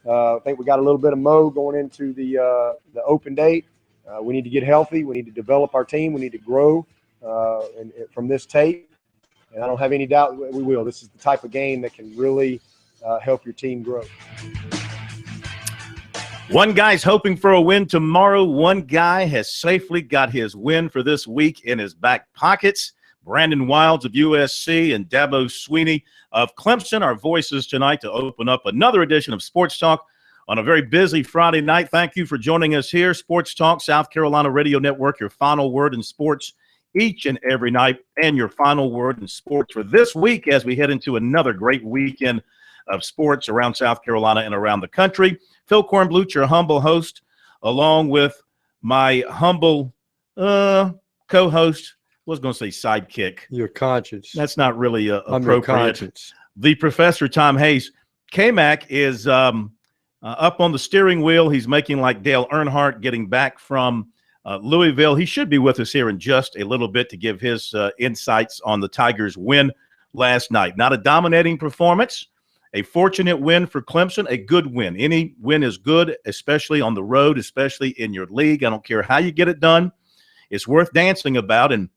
I think we got a little bit of mo going into the open date. We need to get healthy. We need to develop our team. We need to grow from this tape. And I don't have any doubt we will. This is the type of game that can really help your team grow. One guy's hoping for a win tomorrow. One guy has safely got his win for this week in his back pockets. Brandon Wilds of USC and Dabo Sweeney of Clemson, our voices tonight to open up another edition of Sports Talk on a very busy Friday night. Thank you for joining us here. Sports Talk, South Carolina Radio Network, your final word in sports each and every night, and your final word in sports for this week as we head into another great weekend of sports around South Carolina and around the country. Phil Kornblut, your humble host, along with my humble co-host, I was going to say sidekick. Your conscience. That's not really I'm appropriate. your conscience. The Professor Tom Hayes. K-Mac is up on the steering wheel. He's making like Dale Earnhardt getting back from Louisville. He should be with us here in just a little bit to give his insights on the Tigers' win last night. Not a dominating performance. A fortunate win for Clemson, a good win. Any win is good, especially on the road, especially in your league. I don't care how you get it done. It's worth dancing about. And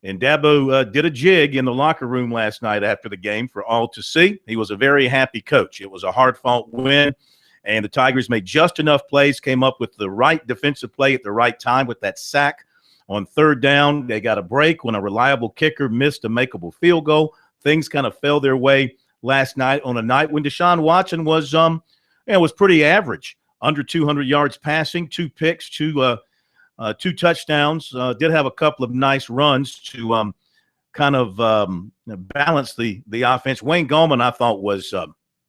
Dabo did a jig in the locker room last night after the game for all to see. He was a very happy coach. It was a hard-fought win, and the Tigers made just enough plays, came up with the right defensive play at the right time with that sack on third down. They got a break when a reliable kicker missed a makeable field goal. Things kind of fell their way last night on a night when Deshaun Watson was pretty average, under 200 yards passing, 2 picks, 2 touchdowns. Did have a couple of nice runs to kind of balance the offense. Wayne Gallman, I thought, was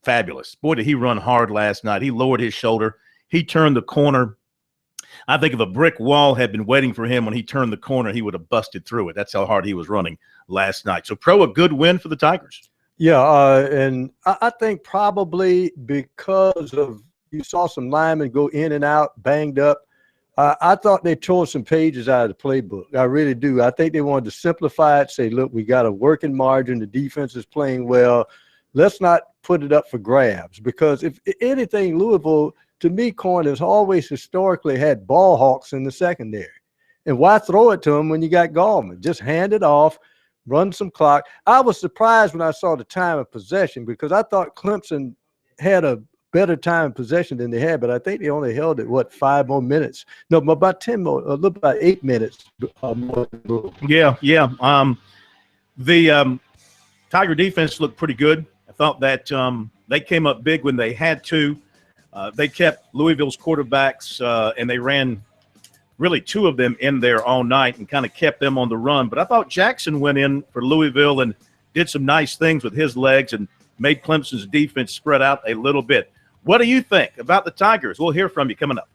fabulous. Boy, did he run hard last night. He lowered his shoulder. He turned the corner. I think if a brick wall had been waiting for him when he turned the corner, he would have busted through it. That's how hard he was running last night. So, a good win for the Tigers. Yeah, and I think probably because of you saw some linemen go in and out, banged up. I thought they tore some pages out of the playbook. I really do. I think they wanted to simplify it, say, look, we got a working margin. The defense is playing well. Let's not put it up for grabs because if anything, Louisville, to me, Corn has always historically had ball hawks in the secondary. And why throw it to them when you got Gallman? Just hand it off. Run some clock. I was surprised when I saw the time of possession because I thought Clemson had a better time of possession than they had, but I think they only held it, 5 more minutes? No, about 10 more, a little about 8 minutes more. Yeah. The Tiger defense looked pretty good. I thought that they came up big when they had to. They kept Louisville's quarterbacks, and they ran really 2 of them in there all night and kind of kept them on the run. But I thought Jackson went in for Louisville and did some nice things with his legs and made Clemson's defense spread out a little bit. What do you think about the Tigers? We'll hear from you coming up.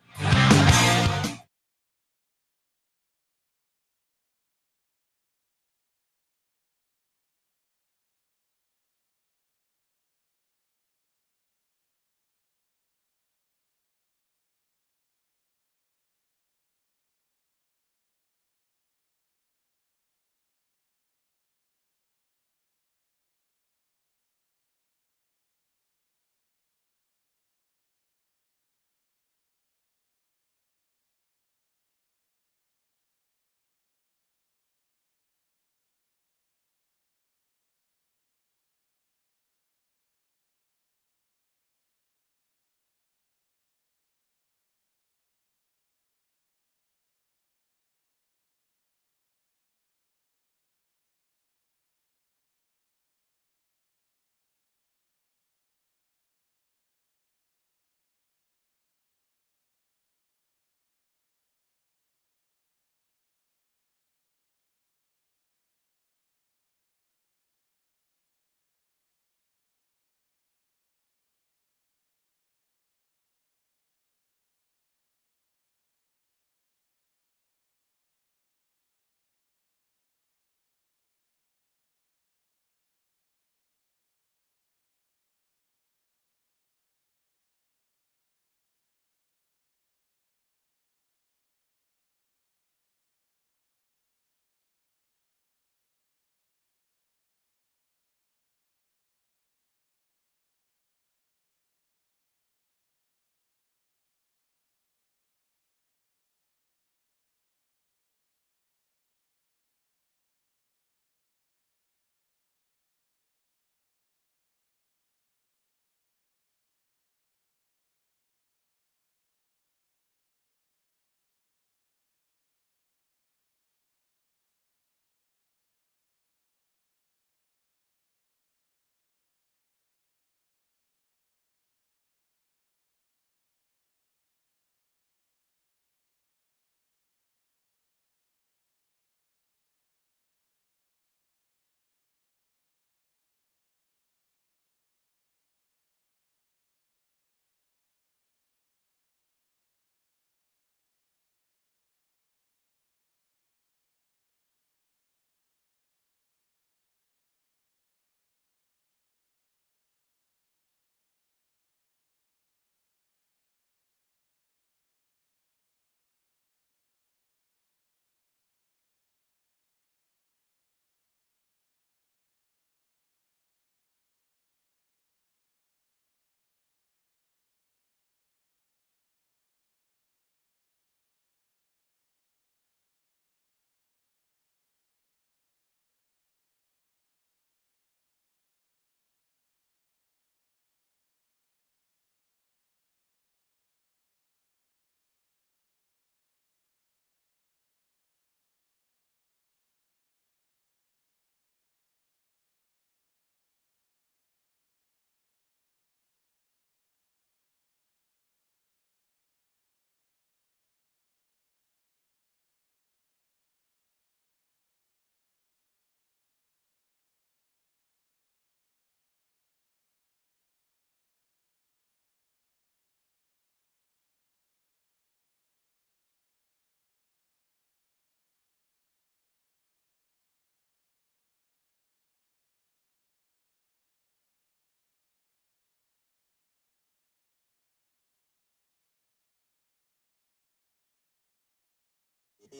All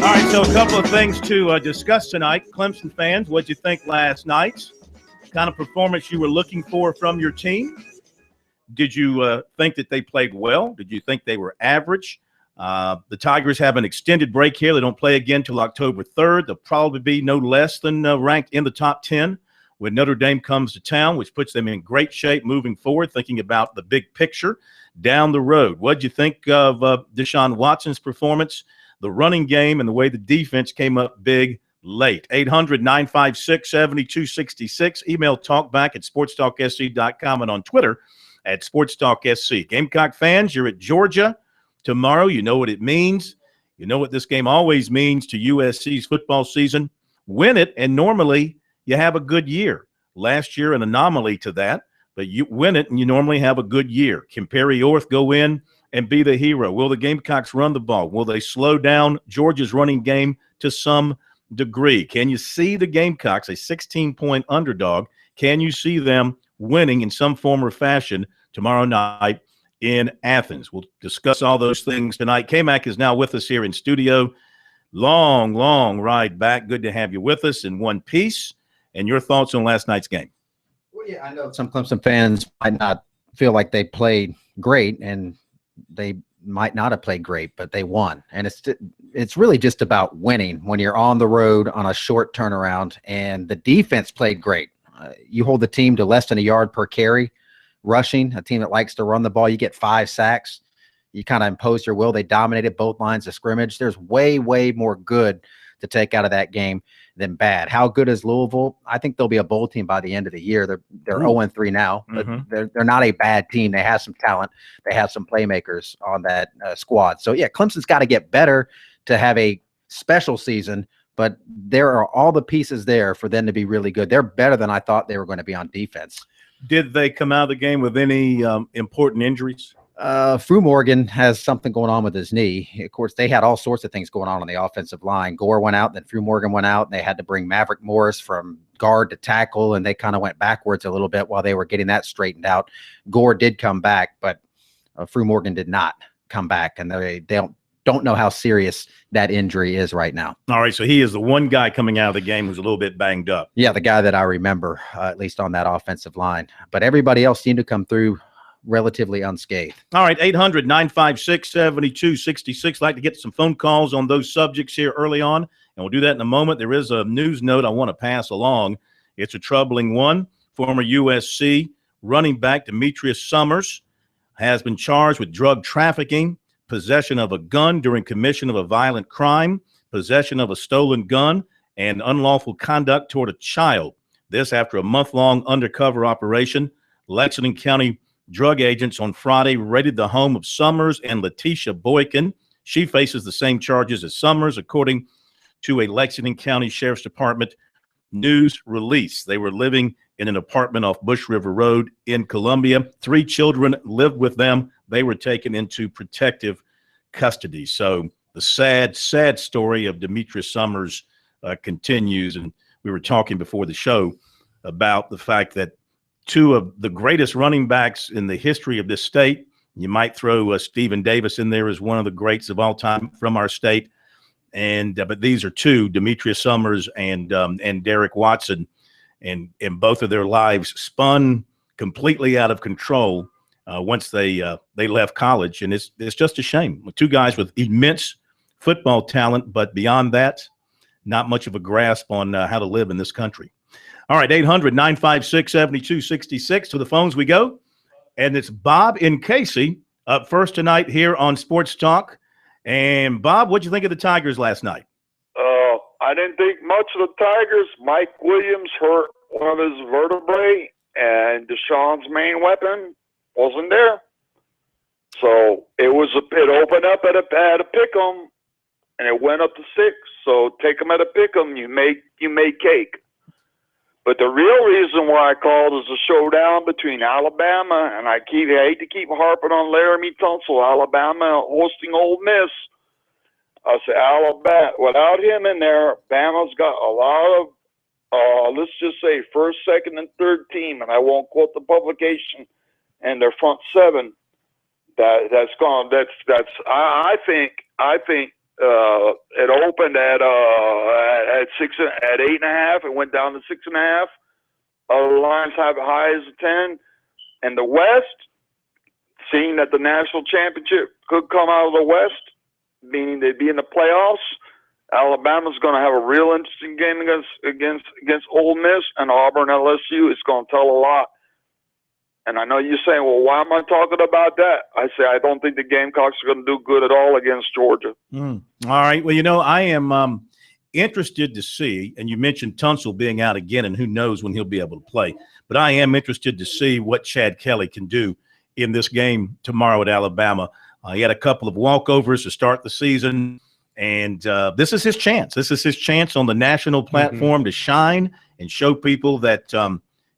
right, so a couple of things to discuss tonight. Clemson fans, what'd you think last night? Kind of performance you were looking for from your team? Did you think that they played well? Did you think they were average? The Tigers have an extended break here. They don't play again till October 3rd. They'll probably be no less than ranked in the top 10 when Notre Dame comes to town, which puts them in great shape moving forward, thinking about the big picture down the road. What'd you think of Deshaun Watson's performance, the running game, and the way the defense came up big late? 800-956-7266. Email talkback at sportstalksc.com and on Twitter at SportsTalkSC. Gamecock fans, you're at Georgia tomorrow. You know what it means. You know what this game always means to USC's football season. Win it, and normally you have a good year. Last year, an anomaly to that, but you win it, and you normally have a good year. Can Perry Orth go in and be the hero? Will the Gamecocks run the ball? Will they slow down Georgia's running game to some degree? Can you see the Gamecocks, a 16-point underdog? Can you see them winning in some form or fashion tomorrow night in Athens? We'll discuss all those things tonight. K-Mac is now with us here in studio. Long ride back. Good to have you with us in one piece. And your thoughts on last night's game? Well, yeah, I know some Clemson fans might not feel like they played great, and they might not have played great, but they won. And it's really just about winning when you're on the road on a short turnaround, and the defense played great. You hold the team to less than a yard per carry rushing, a team that likes to run the ball. You get 5 sacks. You kind of impose your will. They dominated both lines of scrimmage. There's way more good to take out of that game than bad. How good is Louisville? I think they'll be a bowl team by the end of the year. They're 0-3 now, but they're not a bad team. They have some talent. They have some playmakers on that squad. So, yeah, Clemson's got to get better to have a special season, but there are all the pieces there for them to be really good. They're better than I thought they were going to be on defense. Did they come out of the game with any important injuries? Fru Morgan has something going on with his knee. Of course, they had all sorts of things going on the offensive line. Gore went out, then Fru Morgan went out, and they had to bring Maverick Morris from guard to tackle, and they kind of went backwards a little bit while they were getting that straightened out. Gore did come back, but Fru Morgan did not come back, and they don't know how serious that injury is right now. All right, so he is the one guy coming out of the game who's a little bit banged up. Yeah, the guy that I remember, at least on that offensive line. But everybody else seemed to come through relatively unscathed. All right, 800-956-7266. Like to get some phone calls on those subjects here early on, and we'll do that in a moment. There is a news note I want to pass along. It's a troubling one. Former USC running back Demetrius Summers has been charged with drug trafficking, possession of a gun during commission of a violent crime, possession of a stolen gun, and unlawful conduct toward a child. This after a month-long undercover operation. Lexington County drug agents on Friday raided the home of Summers and Letitia Boykin. She faces the same charges as Summers, according to a Lexington County Sheriff's Department news release. They were living in an apartment off Bush River Road in Columbia. 3 children lived with them. They were taken into protective custody. So the sad story of Demetrius Summers continues. And we were talking before the show about the fact that 2 of the greatest running backs in the history of this state, you might throw Stephen Davis in there as one of the greats of all time from our state. And but these are 2, Demetrius Summers and Derek Watson, and both of their lives spun completely out of control once they left college, and it's just a shame. 2 guys with immense football talent, but beyond that, not much of a grasp on how to live in this country. All right, 800-956-7266. To the phones we go, and it's Bob in Casey up first tonight here on Sports Talk. And Bob, what'd you think of the Tigers last night? I didn't think much of the Tigers. Mike Williams hurt one of his vertebrae, and Deshaun's main weapon wasn't there. So it opened up at a pick'em, and it went up to 6. So take them at a pick'em, you make cake. But the real reason why I called is a showdown between Alabama, and I hate to keep harping on Laramie Tunsil, Alabama hosting Ole Miss. I said, Alabama, without him in there, Bama's got a lot of, let's just say, first, second, and third team, and I won't quote the publication, and their front seven. I think it opened at 8.5. It went down to 6.5. The Lions have high as a 10. And the West, seeing that the national championship could come out of the West, meaning they'd be in the playoffs, Alabama's going to have a real interesting game against Ole Miss, and Auburn LSU is going to tell a lot. And I know you're saying, well, why am I talking about that? I say I don't think the Gamecocks are going to do good at all against Georgia. All right. Well, I am interested to see, and you mentioned Tunsil being out again, and who knows when he'll be able to play. But I am interested to see what Chad Kelly can do in this game tomorrow at Alabama. He had a couple of walkovers to start the season, and this is his chance. This is his chance on the national platform to shine and show people that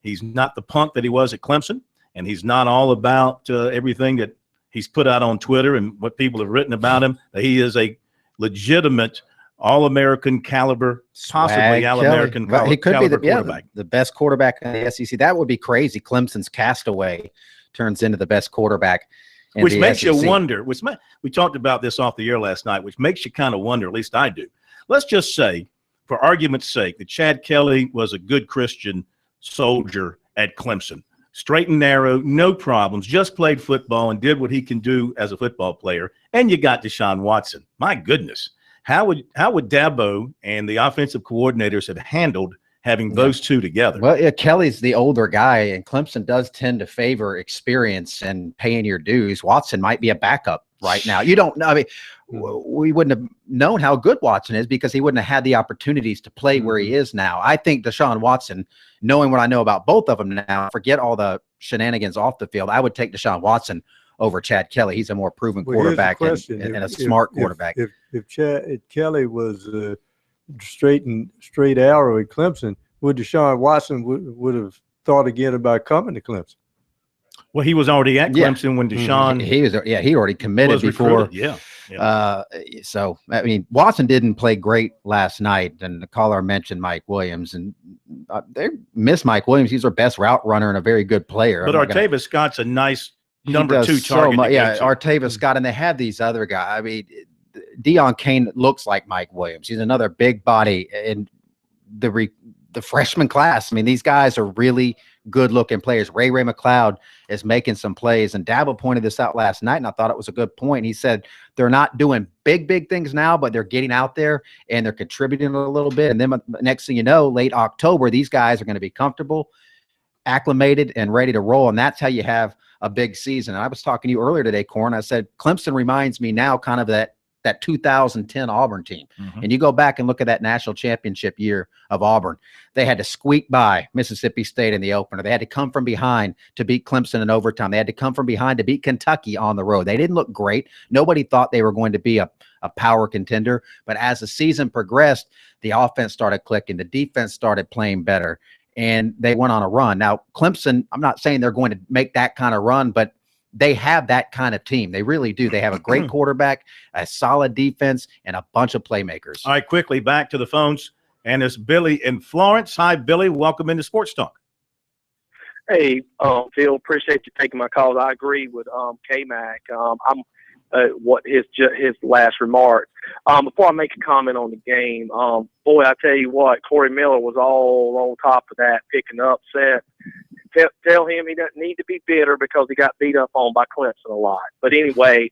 he's not the punk that he was at Clemson. And he's not all about everything that he's put out on Twitter and what people have written about him. That he is a legitimate All-American caliber, possibly All-American caliber quarterback. The best quarterback in the SEC. That would be crazy. Clemson's castaway turns into the best quarterback in which the makes SEC. you wonder. We talked about this off the air last night, which makes you kind of wonder, at least I do. Let's just say, for argument's sake, that Chad Kelly was a good Christian soldier at Clemson. Straight and narrow, no problems, just played football and did what he can do as a football player. And you got Deshaun Watson. My goodness. How would Dabo and the offensive coordinators have handled having those two together? Well, yeah, Kelly's the older guy, and Clemson does tend to favor experience and paying your dues. Watson might be a backup right now. You don't know. I mean, we wouldn't have known how good Watson is because he wouldn't have had the opportunities to play where he is now. I think Deshaun Watson, knowing what I know about both of them now, forget all the shenanigans off the field, I would take Deshaun Watson over Chad Kelly. He's a more proven quarterback and a smart quarterback. If Kelly was straight arrow at Clemson, would Deshaun Watson would have thought again about coming to Clemson? Well, he was already at Clemson when Deshaun. He already committed before. So, I mean, Watson didn't play great last night, and the caller mentioned Mike Williams, and they miss Mike Williams. He's their best route runner and a very good player. But Artavis Scott's a nice number two target. Artavis Scott, and they have these other guys. I mean, Deion Kane looks like Mike Williams. He's another big body in the freshman class. I mean, these guys are really good-looking players. Ray McLeod is making some plays, and Dabo pointed this out last night, and I thought it was a good point. He said they're not doing big things now, but they're getting out there, and they're contributing a little bit. And then next thing you know, late October, these guys are going to be comfortable, acclimated, and ready to roll, and that's how you have a big season. And I was talking to you earlier today, Corn. I said Clemson reminds me now kind of that 2010 Auburn team. And you go back and look at that national championship year of Auburn. They had to squeak by Mississippi State in the opener. They had to come from behind to beat Clemson in overtime. They had to come from behind to beat Kentucky on the road. They didn't look great. Nobody thought they were going to be a power contender. But as the season progressed, the offense started clicking. The defense started playing better, and they went on a run. Now, Clemson, I'm not saying they're going to make that kind of run, but they have that kind of team. They really do. They have a great quarterback, a solid defense, and a bunch of playmakers. All right, quickly back to the phones. And it's Billy in Florence. Hi, Billy. Welcome into Sports Talk. Hey, Phil, appreciate you taking my call. I agree with K-Mac. What his last remark. Before I make a comment on the game, boy, I tell you what, Corey Miller was all on top of that, picking up set. Tell him he doesn't need to be bitter because he got beat up on by Clemson a lot. But anyway,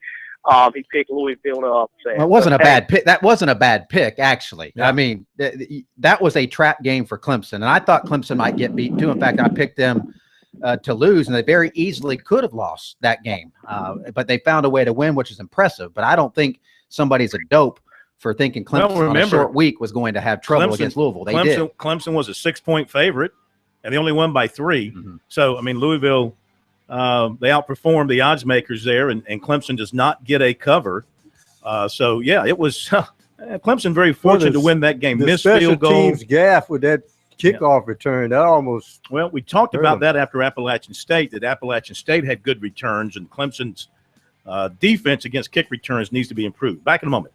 he picked Louisville up. Well, it wasn't a bad pick. That wasn't a bad pick, actually. Yeah. I mean, that was a trap game for Clemson, and I thought Clemson might get beat too. In fact, I picked them to lose, and they very easily could have lost that game. But they found a way to win, which is impressive. But I don't think somebody's a dope for thinking Clemson on a short week was going to have trouble against Louisville. They did. Clemson was a 6-point favorite, and they only won by 3. So, I mean, Louisville, they outperformed the odds makers there, and Clemson does not get a cover. So, yeah, it was Clemson very fortunate to win that game. Missed field goal. Team's gaff with that kickoff return. That almost – Well, we talked about that after Appalachian State, that Appalachian State had good returns, and Clemson's defense against kick returns needs to be improved. Back in a moment.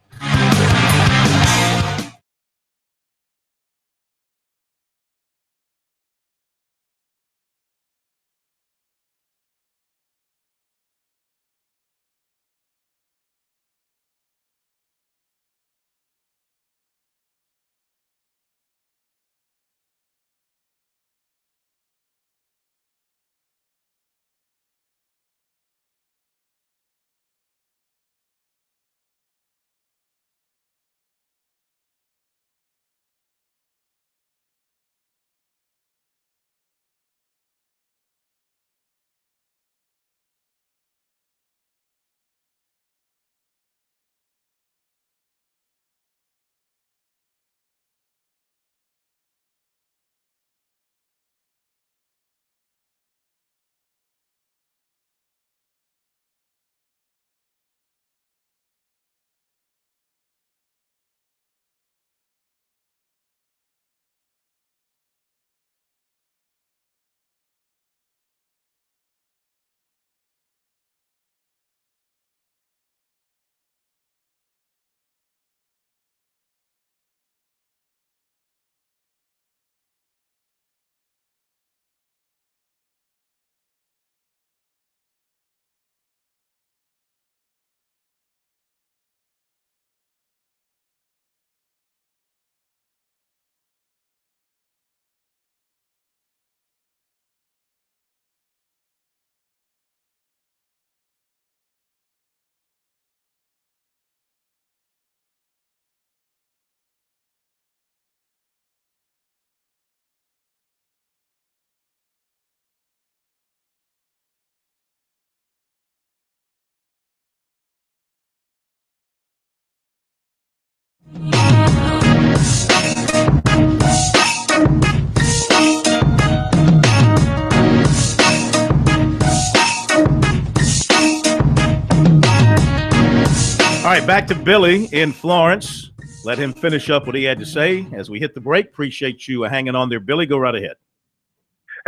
All right, back to Billy in Florence. Let him finish up what he had to say as we hit the break. Appreciate you hanging on there, Billy. Go right ahead.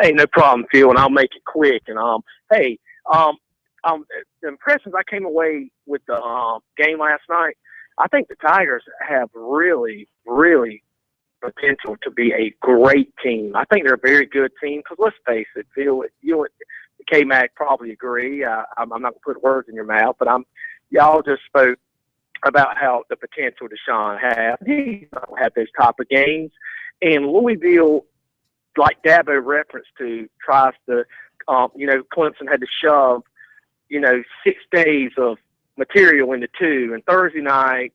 Hey, no problem, Phil, and I'll make it quick. And hey, the impressions I came away with the game last night, I think the Tigers have really, really potential to be a great team. I think they're a very good team because let's face it, Phil, you and K-Mac probably agree. I'm not going to put words in your mouth, but y'all just spoke about how the potential Deshaun has. He don't have those type of games. And Louisville, like Dabo referenced to, tries to, Clemson had to shove, 6 days of material into 2. And Thursday night,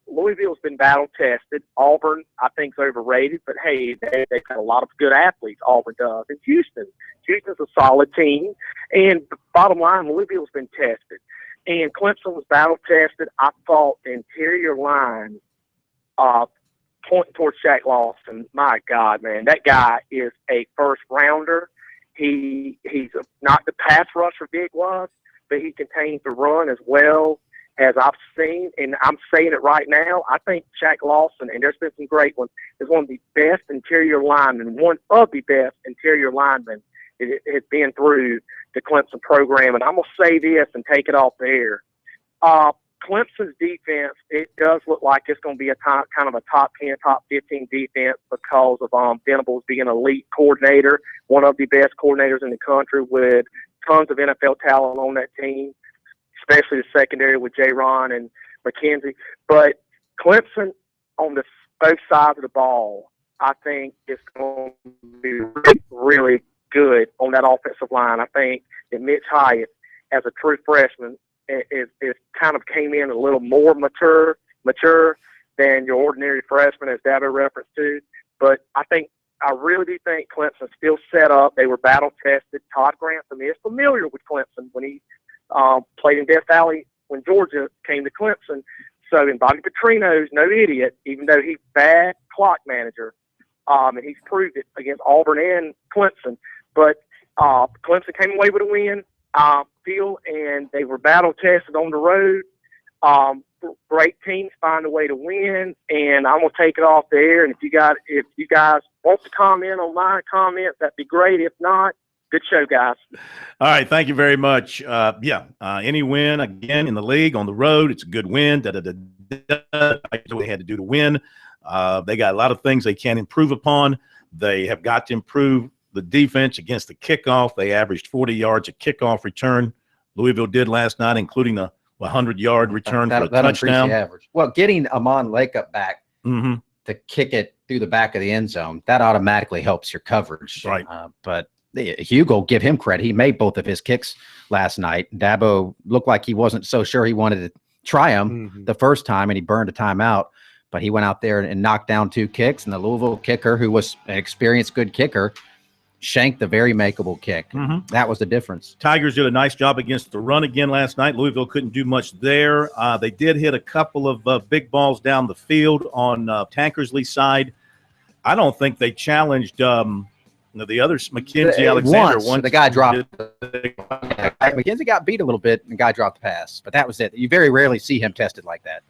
Louisville's been battle tested. Auburn, I think, is overrated, but hey, they've got a lot of good athletes. Auburn does. And Houston's a solid team. And the bottom line, Louisville's been tested. And Clemson was battle tested. I thought the interior line, pointing towards Shaq Lawson. My God, man, that guy is a first rounder. He's not the pass rusher Big was, but he contains the run as well as I've seen. And I'm saying it right now. I think Shaq Lawson, and there's been some great ones, is one of the best interior linemen, one of the best interior linemen it has been through the Clemson program. And I'm going to say this and take it off the air. Clemson's defense, it does look like it's going to be kind of a top 10, top 15 defense because of Venables being an elite coordinator, one of the best coordinators in the country with tons of NFL talent on that team, especially the secondary with J-Ron and McKenzie. But Clemson on both sides of the ball, I think it's going to be really, really good on that offensive line. I think that Mitch Hyatt, as a true freshman, is kind of came in a little more mature than your ordinary freshman, as Dabo referenced to. But I really do think Clemson's still set up. They were battle tested. Todd Grantham is familiar with Clemson when he played in Death Valley when Georgia came to Clemson. So, and Bobby Petrino's no idiot, even though he's bad clock manager, and he's proved it against Auburn and Clemson. But Clemson came away with a win, Phil, and they were battle tested on the road. Great teams find a way to win, and I'm gonna take it off the air. And if you guys want to comment on my comments, that'd be great. If not, good show, guys. All right, thank you very much. Any win again in the league on the road, it's a good win. They had to do to win. They got a lot of things they can improve upon. They have got to improve the defense against the kickoff. They averaged 40 yards a kickoff return. Louisville did last night, including a 100-yard return for a touchdown. The average. Well, getting Amon Lakeup back to kick it through the back of the end zone, that automatically helps your coverage. Right. But Hugo, give him credit. He made both of his kicks last night. Dabo looked like he wasn't so sure he wanted to try them the first time, and he burned a timeout. But he went out there and knocked down 2 kicks, and the Louisville kicker, who was an experienced good kicker, shanked the very makeable kick. That was the difference. Tigers did a nice job against the run again last night. Louisville couldn't do much there. They did hit a couple of big balls down the field on Tankersley's side. I don't think they challenged the others. McKenzie Alexander. Once the guy dropped. McKenzie got beat a little bit, and the guy dropped the pass. But that was it. You very rarely see him tested like that.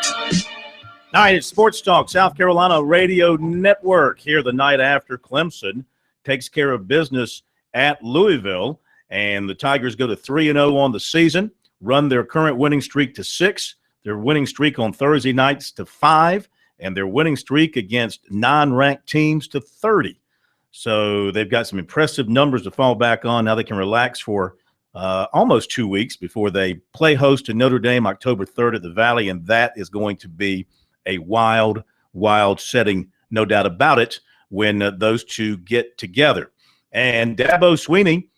All right, it's Sports Talk, South Carolina Radio Network, here the night after Clemson takes care of business at Louisville, and the Tigers go to 3-0 on the season, run their current winning streak to 6, their winning streak on Thursday nights to 5, and their winning streak against non-ranked teams to 30. So they've got some impressive numbers to fall back on. Now they can relax for almost 2 weeks before they play host to Notre Dame October 3rd at the Valley, and that is going to be a wild, wild setting, no doubt about it, when those two get together. And Dabo Swinney,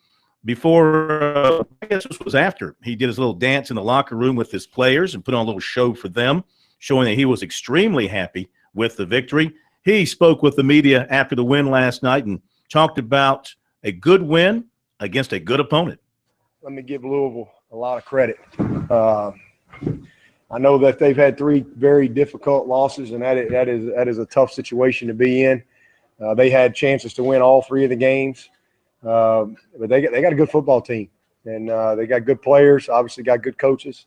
before, I guess this was after, he did his little dance in the locker room with his players and put on a little show for them, showing that he was extremely happy with the victory. He spoke with the media after the win last night and talked about a good win against a good opponent. Let me give Louisville a lot of credit. I know that they've had 3 very difficult losses, and that is a tough situation to be in. They had chances to win all 3 of the games, but they got a good football team, and they got good players. Obviously, got good coaches.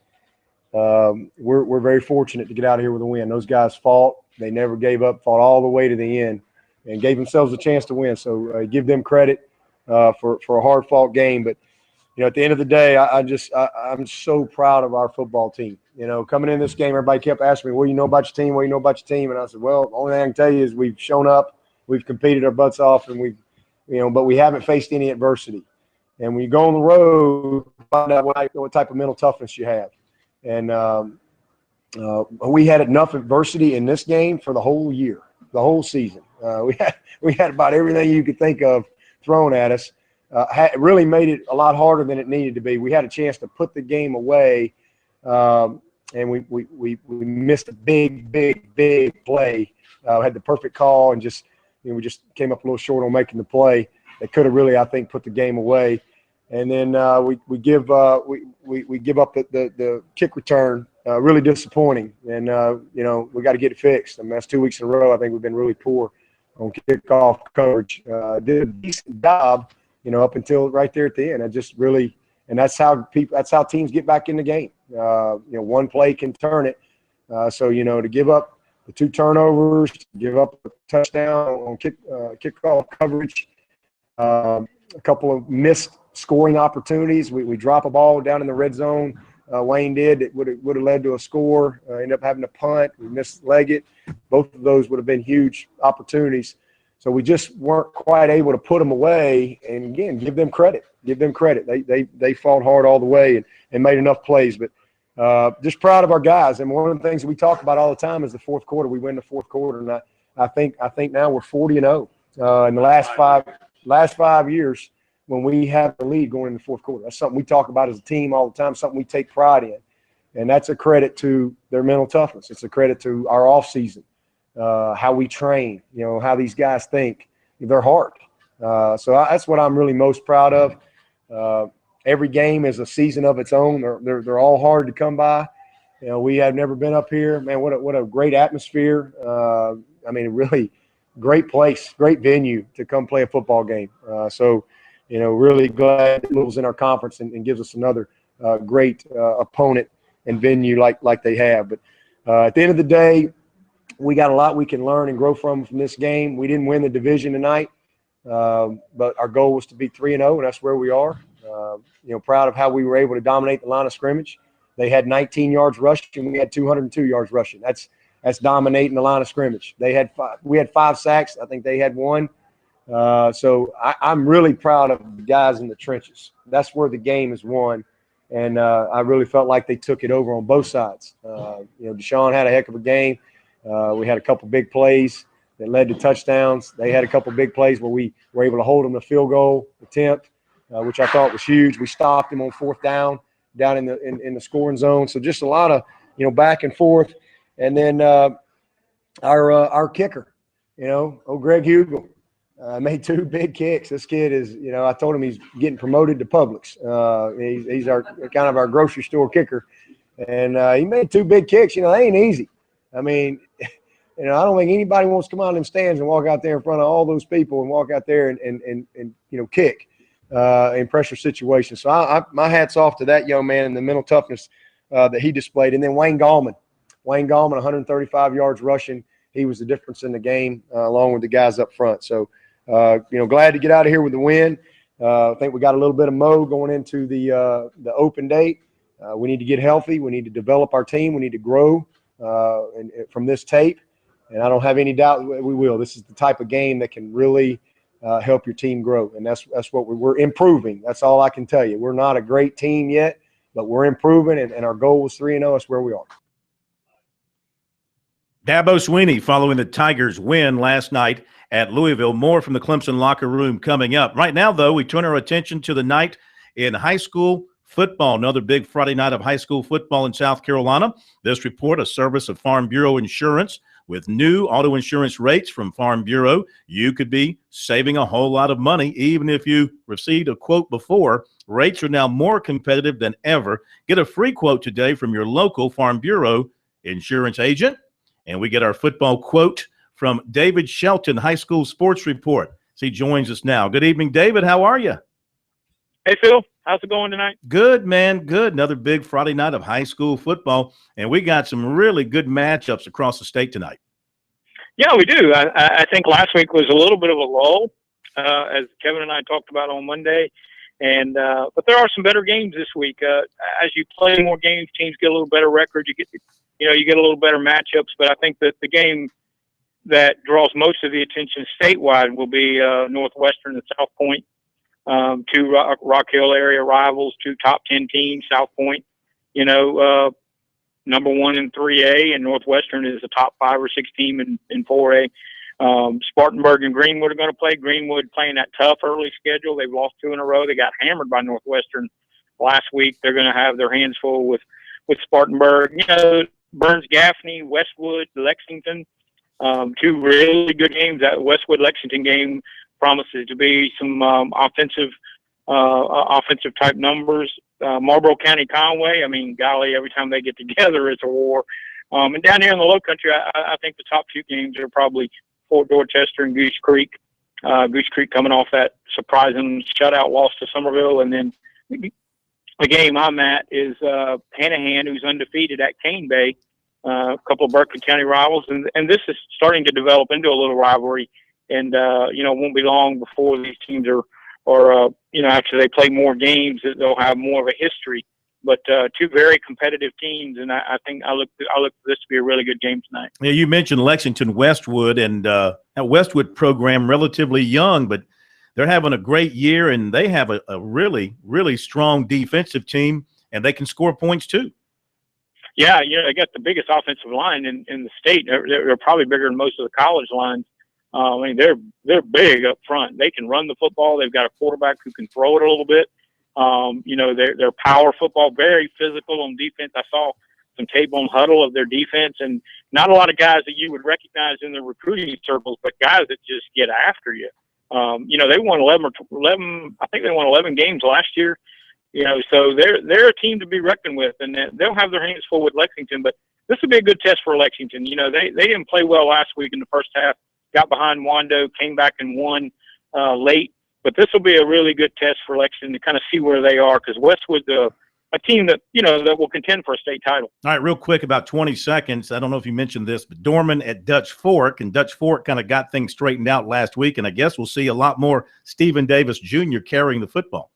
We're very fortunate to get out of here with a win. Those guys fought; they never gave up, fought all the way to the end, and gave themselves a chance to win. So give them credit for a hard-fought game. But at the end of the day, I'm so proud of our football team. Coming in this game, everybody kept asking me, "What do you know about your team? What do you know about your team?" And I said, "Well, the only thing I can tell you is we've shown up, we've competed our butts off, and but we haven't faced any adversity. And when you go on the road, find out what type of mental toughness you have. And we had enough adversity in this game for the whole year, the whole season. We had about everything you could think of thrown at us. It really made it a lot harder than it needed to be. We had a chance to put the game away, and we missed a big play. Had the perfect call, and we just came up a little short on making the play. That could have really, I think, put the game away. And then we give up the kick return. Really disappointing, and we got to get it fixed. I mean, that's 2 weeks in a row. I think we've been really poor on kickoff coverage. Did a decent job, up until right there at the end. And that's how teams get back in the game. One play can turn it. So to give up the 2 turnovers, give up a touchdown on kickoff coverage, a couple of missed scoring opportunities. We drop a ball down in the red zone. Wayne did. It would have led to a score. Ended up having to punt. We mislegged it. Both of those would have been huge opportunities. So we just weren't quite able to put them away. And again, give them credit. They fought hard all the way and made enough plays. But just proud of our guys. And one of the things that we talk about all the time is the fourth quarter. We win the fourth quarter, and I think now we're 40-0 in the last 5 years. When we have the lead going in the fourth quarter. That's something we talk about as a team all the time, something we take pride in. And that's a credit to their mental toughness. It's a credit to our offseason, how we train, how these guys think, their heart. So that's what I'm really most proud of. Every game is a season of its own. They're all hard to come by. We have never been up here. Man, what a great atmosphere. Really great place, great venue to come play a football game. Really glad Louisville's in our conference and gives us another great opponent and venue like they have. But at the end of the day, we got a lot we can learn and grow from this game. We didn't win the division tonight, but our goal was to be 3-0, and that's where we are. Proud of how we were able to dominate the line of scrimmage. They had 19 yards rushing, we had 202 yards rushing. That's dominating the line of scrimmage. We had 5 sacks. I think they had 1. So I'm really proud of the guys in the trenches. That's where the game is won, and I really felt like they took it over on both sides. Deshaun had a heck of a game. We had a couple big plays that led to touchdowns. They had a couple big plays where we were able to hold them to field goal attempt, which I thought was huge. We stopped them on 4th down in the scoring zone. So just a lot of back and forth, and then our kicker, Greg Hugel. Made 2 big kicks. This kid is, I told him he's getting promoted to Publix. He's our kind of our grocery store kicker, and he made 2 big kicks. They ain't easy. I don't think anybody wants to come out in them stands and walk out there in front of all those people and walk out there and kick in pressure situations. So my hat's off to that young man and the mental toughness that he displayed. And then Wayne Gallman, Wayne Gallman, 135 yards rushing. He was the difference in the game, along with the guys up front. So, glad to get out of here with the win. I think we got a little bit of mo going into the open date. We need to get healthy. We need to develop our team. We need to grow and from this tape. And I don't have any doubt we will. This is the type of game that can really help your team grow. And that's what we're improving. That's all I can tell you. We're not a great team yet, but we're improving, and our goal was 3-0. That's where we are. Dabo Swinney following the Tigers' win last night at Louisville. More from the Clemson locker room coming up. Right now, though, we turn our attention to the night in high school football. Another big Friday night of high school football in South Carolina. This report, a service of Farm Bureau Insurance. With new auto insurance rates from Farm Bureau, you could be saving a whole lot of money, even if you received a quote before. Rates are now more competitive than ever. Get a free quote today from your local Farm Bureau insurance agent. And we get our football quote from David Shelton, High School Sports Report. So he joins us now. Good evening, David. How are you? Hey, Phil. How's it going tonight? Good, man. Good. Another big Friday night of high school football. And we got some really good matchups across the state tonight. Yeah, we do. I think last week was a little bit of a lull, as Kevin and I talked about on Monday. And but there are some better games this week. As you play more games, teams get a little better record. You get a little better matchups. But I think that the game that draws most of the attention statewide will be Northwestern and South Point, two Rock Hill area rivals, two top 10 teams. South Point, number 1 in 3A, and Northwestern is a top 5 or 6 team in 4A. Spartanburg and Greenwood are going to play. Greenwood playing that tough early schedule. They've lost 2 in a row. They got hammered by Northwestern last week. They're going to have their hands full with Spartanburg. Burns Gaffney, Westwood, Lexington, 2 really good games. That Westwood-Lexington game promises to be some offensive type numbers. Marlboro County Conway, I mean, golly, every time they get together, it's a war. And down here in the Low Country, I think the top 2 games are probably Fort Dorchester and Goose Creek. Goose Creek coming off that surprising shutout loss to Somerville. And then the game I'm at is Hanahan, who's undefeated at Cane Bay, a couple of Berkeley County rivals. And this is starting to develop into a little rivalry. And, it won't be long before these teams are after they play more games, they'll have more of a history. But 2 very competitive teams, and I think I look for this to be a really good game tonight. Yeah, you mentioned Lexington Westwood, and that Westwood program relatively young, but they're having a great year, and they have a really, really strong defensive team, and they can score points too. Yeah, they got the biggest offensive line in the state. They're probably bigger than most of the college lines. I mean, they're big up front. They can run the football. They've got a quarterback who can throw it a little bit. They're power football, very physical on defense. I saw some tape on Huddle of their defense, and not a lot of guys that you would recognize in the recruiting circles, but guys that just get after you. They won 11. I think they won 11 games last year. So they're a team to be reckoned with, and they'll have their hands full with Lexington. But this will be a good test for Lexington. They didn't play well last week in the first half. Got behind Wando, came back and won late. But this will be a really good test for Lexington to kind of see where they are, because Westwood's a team that that will contend for a state title. All right, real quick, about 20 seconds. I don't know if you mentioned this, but Dorman at Dutch Fork, and Dutch Fork kind of got things straightened out last week, and I guess we'll see a lot more Stephen Davis Jr. carrying the football.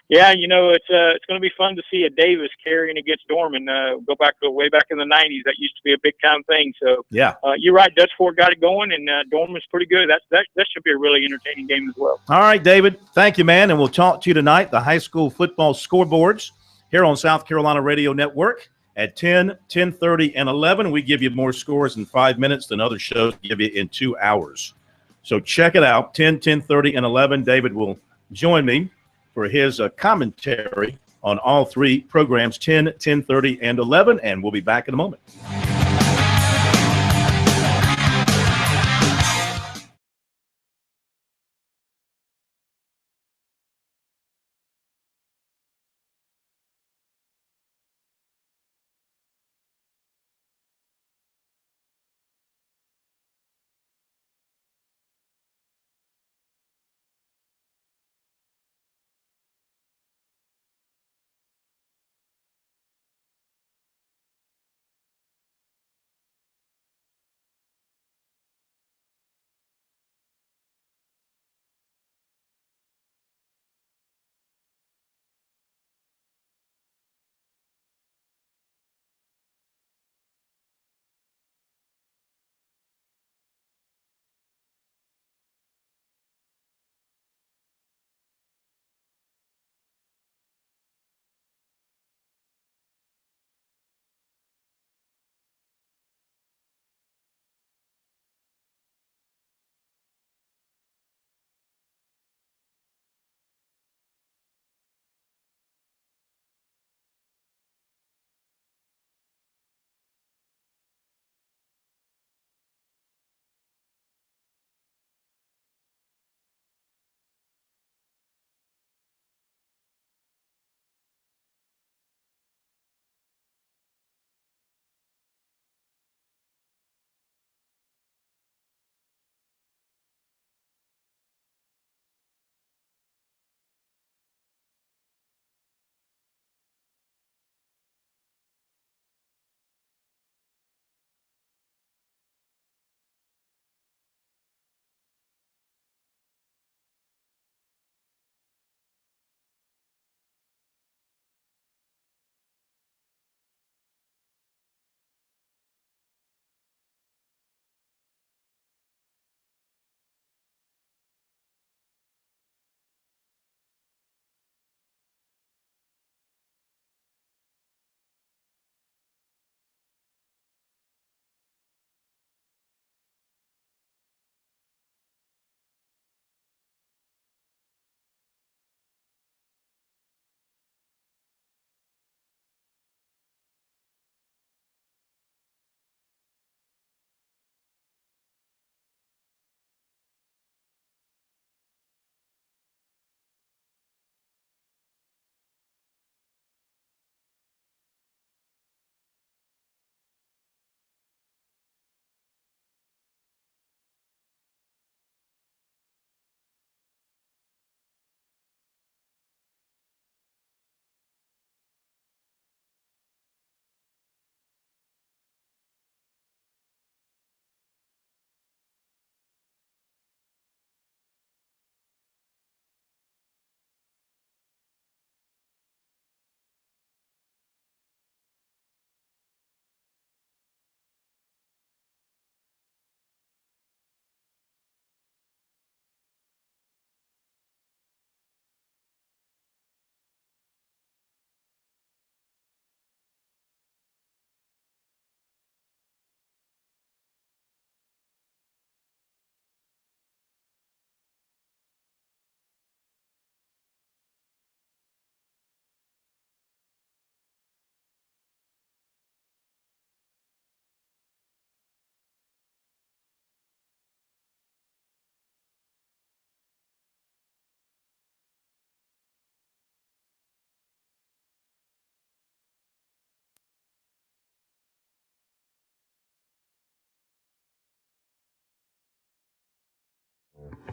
Yeah, it's going to be fun to see a Davis carrying against Dorman. Go back to way back in the 90s. That used to be a big time thing. So yeah, you're right. Dutch Ford got it going, and Dorman's pretty good. That should be a really entertaining game as well. All right, David. Thank you, man, and we'll talk to you tonight. The high school football scoreboards here on South Carolina Radio Network at 10, 10:30, and 11. We give you more scores in 5 minutes than other shows give you in 2 hours. So check it out. 10, 10:30, and 11. David will join me for his commentary on all 3 programs, 10, 10:30, and 11, and we'll be back in a moment.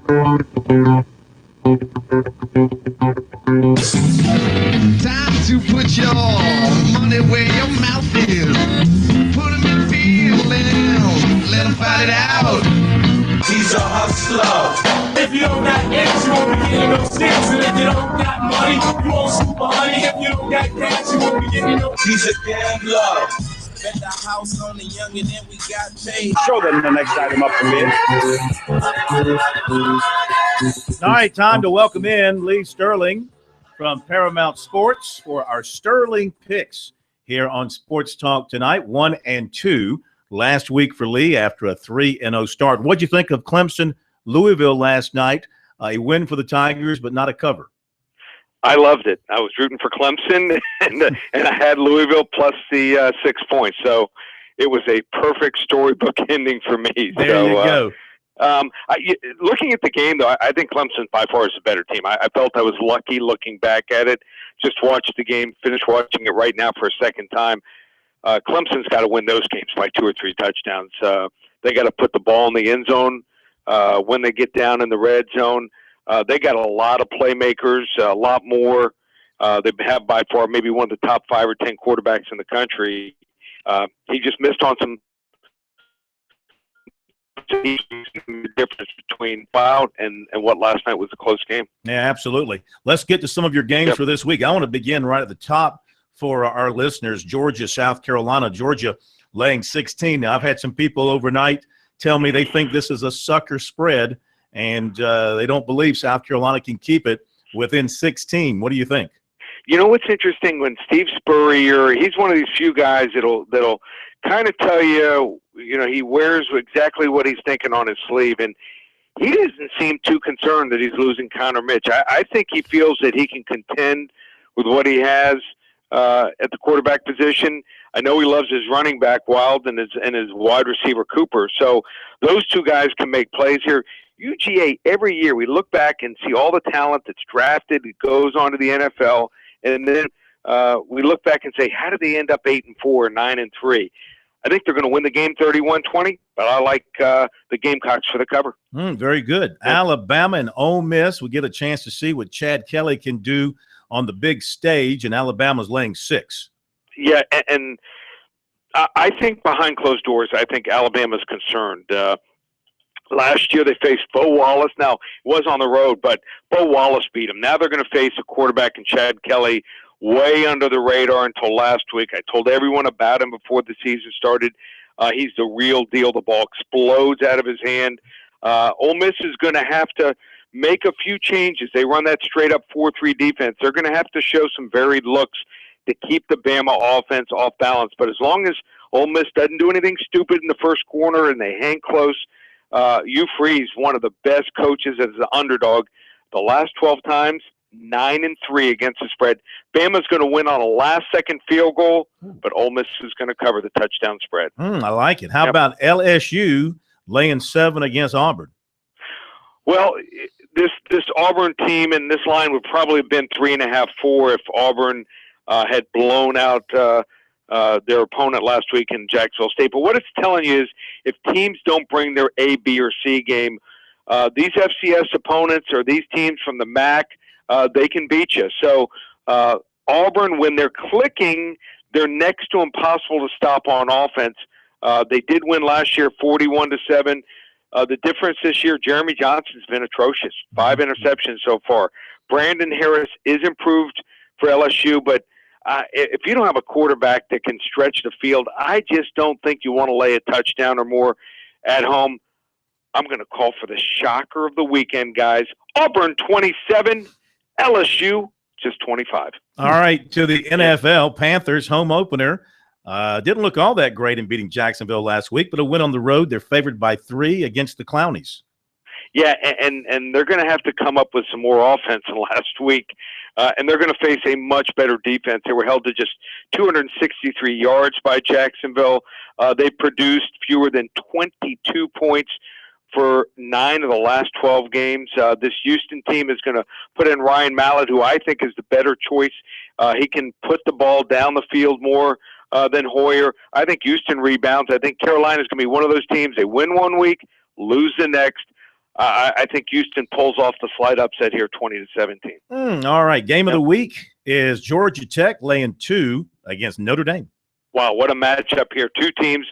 Time to put your money where your mouth is. Put them in the field and let them fight it out. He's a hustler. If you don't got eggs, you won't be getting no sticks. And if you don't got money, you won't super honey. If you don't got cash, you won't be getting no. He's a gambler. Bet the house on the young and then we got paid. Show them the next item up for bid. All right, time to welcome in Lee Sterling from Paramount Sports for our Sterling picks here on Sports Talk tonight. 1 and 2 last week for Lee after a 3-0 start. What'd you think of Clemson, Louisville last night? A win for the Tigers, but not a cover. I loved it. I was rooting for Clemson, and I had Louisville plus the 6 points. So it was a perfect storybook ending for me. There you go. Looking at the game, though, I think Clemson by far is a better team. I felt I was lucky looking back at it. Just watched the game, finished watching it right now for a second time. Clemson's got to win those games by 2 or 3 touchdowns. They got to put the ball in the end zone when they get down in the red zone. They got a lot of playmakers, a lot more. They have by far maybe one of the top 5 or 10 quarterbacks in the country. He just missed on some difference between out and what last night was a close game. Yeah, absolutely. Let's get to some of your games for this week. I want to begin right at the top for our listeners. Georgia, South Carolina. Georgia laying 16. Now, I've had some people overnight tell me they think this is a sucker spread, and they don't believe South Carolina can keep it within 16. What do you think? You know what's interesting? When Steve Spurrier, he's one of these few guys that'll kind of tell you, he wears exactly what he's thinking on his sleeve, and he doesn't seem too concerned that he's losing Connor Mitch. I think he feels that he can contend with what he has at the quarterback position. I know he loves his running back Wild and his wide receiver Cooper. So those two guys can make plays here. UGA, every year we look back and see all the talent that's drafted, it goes on to the NFL, and then we look back and say, how did they end up 8-4, 9-3? I think they're going to win the game 31-20, but I like the Gamecocks for the cover. Very good. Yeah. Alabama and Ole Miss, we get a chance to see what Chad Kelly can do on the big stage, and Alabama's laying 6. Yeah, and I think behind closed doors, I think Alabama's concerned. Last year they faced Bo Wallace. Now, it was on the road, but Bo Wallace beat him. Now they're going to face a quarterback in Chad Kelly way under the radar until last week. I told everyone about him before the season started. He's the real deal. The ball explodes out of his hand. Ole Miss is going to have to make a few changes. They run that straight-up 4-3 defense. They're going to have to show some varied looks to keep the Bama offense off balance. But as long as Ole Miss doesn't do anything stupid in the first quarter and they hang close, Hugh Freeze, one of the best coaches as an underdog, the last 12 times, 9-3 against the spread. Bama's going to win on a last-second field goal, but Ole Miss is going to cover the touchdown spread. I like it. How about LSU laying 7 against Auburn? Well, this Auburn team and this line would probably have been 3.5, 4 if Auburn had blown out their opponent last week in Jacksonville State. But what it's telling you is if teams don't bring their A, B, or C game, these FCS opponents or these teams from the MAC, they can beat you. So Auburn, when they're clicking, they're next to impossible to stop on offense. They did win last year 41-7. The difference this year, Jeremy Johnson's been atrocious. 5 interceptions so far. Brandon Harris is improved for LSU, but if you don't have a quarterback that can stretch the field, I just don't think you want to lay a touchdown or more at home. I'm going to call for the shocker of the weekend, guys. Auburn 27, LSU just 25. All right, to the NFL, Panthers home opener. Didn't look all that great in beating Jacksonville last week, but a win on the road. They're favored by 3 against the Clownies. Yeah, and they're going to have to come up with some more offense than last week, and they're going to face a much better defense. They were held to just 263 yards by Jacksonville. They produced fewer than 22 points for 9 of the last 12 games. This Houston team is going to put in Ryan Mallett, who I think is the better choice. He can put the ball down the field more than Hoyer. I think Houston rebounds. I think Carolina is going to be one of those teams. They win one week, lose the next. I think Houston pulls off the slight upset here, 20-17. All right. Game of the week is Georgia Tech laying 2 against Notre Dame. Wow, what a matchup here. Two teams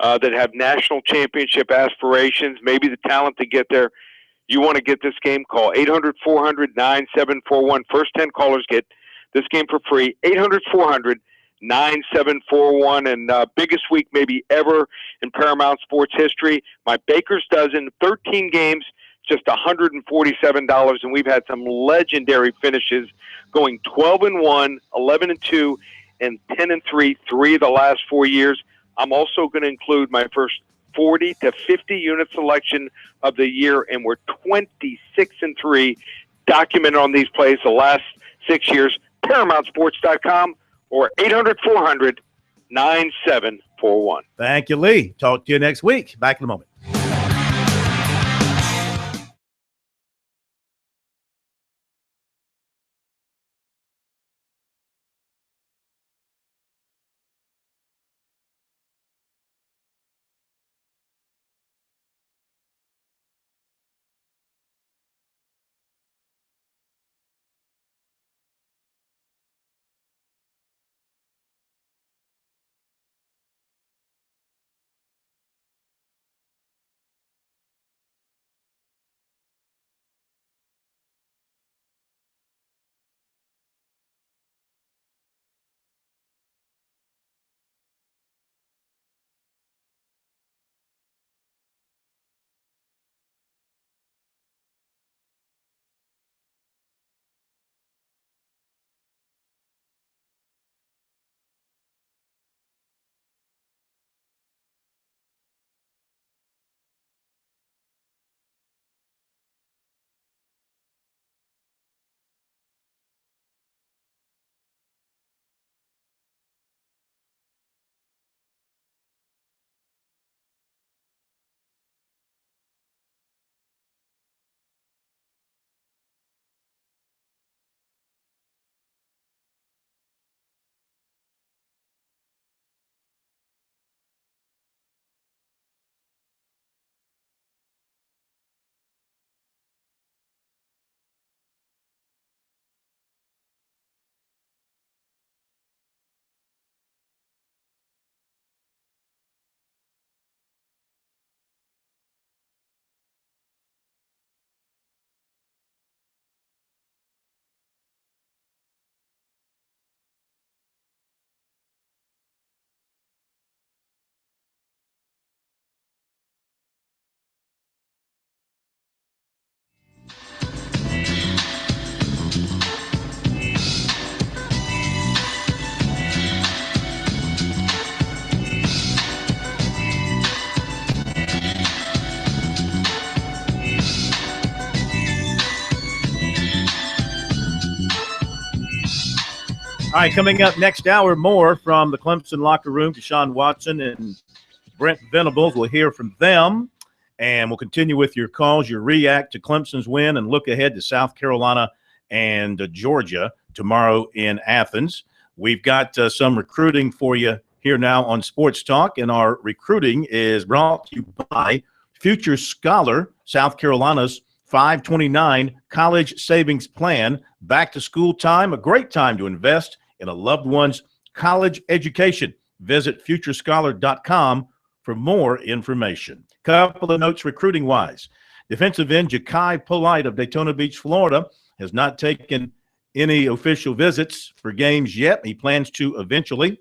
that have national championship aspirations, maybe the talent to get there. You want to get this game, call 800-400-9741. First 10 callers get this game for free, 800-400-9741. And biggest week maybe ever in Paramount Sports history. My Baker's Dozen, 13 games, just $147. And we've had some legendary finishes going 12-1, 11-2, and 10-3, 3 of the last 4 years. I'm also going to include my first 40 to 50 unit selection of the year, and we're 26-3 documented on these plays the last 6 years. ParamountSports.com or 800-400-9741. Thank you, Lee. Talk to you next week. Back in a moment. All right, coming up next hour, more from the Clemson locker room. Deshaun Watson and Brent Venables. We'll hear from them, and we'll continue with your calls, your react to Clemson's win, and look ahead to South Carolina and Georgia tomorrow in Athens. We've got some recruiting for you here now on Sports Talk, and our recruiting is brought to you by Future Scholar, South Carolina's 529 college savings plan. Back to school time, a great time to invest in a loved one's college education. Visit futurescholar.com for more information. Couple of notes recruiting wise. Defensive end Ja'Kai Polite of Daytona Beach, Florida, has not taken any official visits for games yet. He plans to eventually.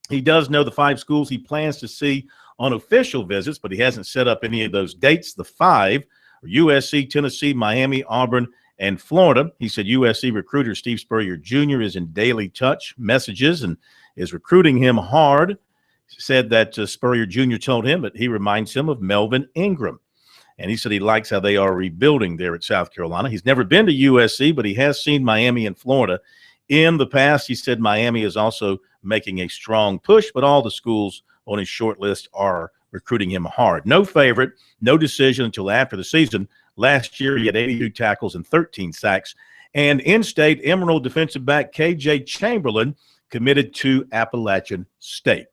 He does know the 5 schools he plans to see on official visits, but he hasn't set up any of those dates. The 5 are USC, Tennessee, Miami, Auburn, and Florida. He said USC recruiter Steve Spurrier Jr. is in daily touch messages and is recruiting him hard. He said that Spurrier Jr. told him that he reminds him of Melvin Ingram. And he said he likes how they are rebuilding there at South Carolina. He's never been to USC, but he has seen Miami and Florida in the past. He said Miami is also making a strong push, but all the schools on his short list are recruiting him hard. No favorite, no decision until after the season. Last year, he had 82 tackles and 13 sacks. And in-state Emerald defensive back KJ Chamberlain committed to Appalachian State.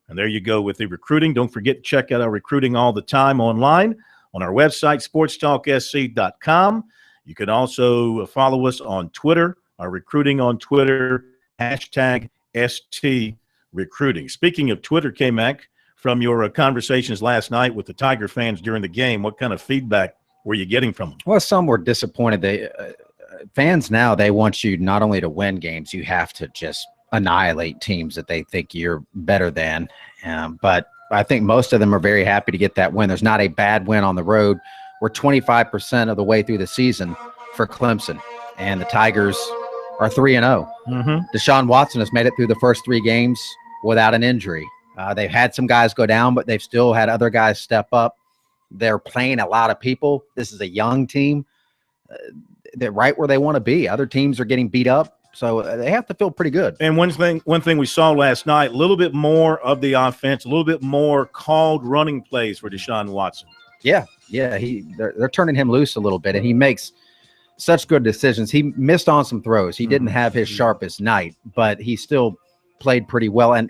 And there you go with the recruiting. Don't forget to check out our recruiting all the time online on our website, sportstalksc.com. You can also follow us on Twitter, our recruiting on Twitter, hashtag ST Recruiting. Speaking of Twitter, K-Mac, from your conversations last night with the Tiger fans during the game, what kind of feedback were you getting from them? Well, some were disappointed. Fans now, they want you not only to win games, you have to just annihilate teams that they think you're better than. But I think most of them are very happy to get that win. There's not a bad win on the road. We're 25% of the way through the season for Clemson, and the Tigers are 3-0. Deshaun Watson has made it through the first 3 games without an injury. They've had some guys go down, but they've still had other guys step up. They're playing a lot of people. This is a young team. They're right where they want to be. Other teams are getting beat up, so they have to feel pretty good. And one thing we saw last night, a little bit more of the offense, a little bit more called running plays for Deshaun Watson. Yeah, they're turning him loose a little bit, and he makes such good decisions. He missed on some throws. He didn't have his sharpest night, but he still played pretty well. And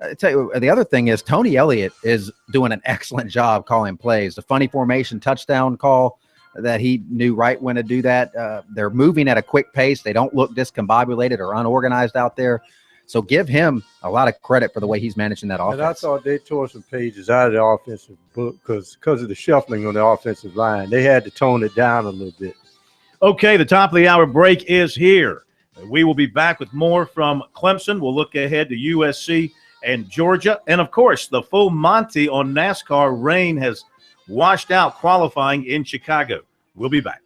I tell you, the other thing is Tony Elliott is doing an excellent job calling plays. The funny formation touchdown call that he knew right when to do that. They're moving at a quick pace. They don't look discombobulated or unorganized out there. So give him a lot of credit for the way he's managing that offense. And I thought they tore some pages out of the offensive book because of the shuffling on the offensive line. They had to tone it down a little bit. Okay, the top of the hour break is here. We will be back with more from Clemson. We'll look ahead to USC and Georgia. And, of course, the full Monty on NASCAR. Rain has washed out qualifying in Chicago. We'll be back.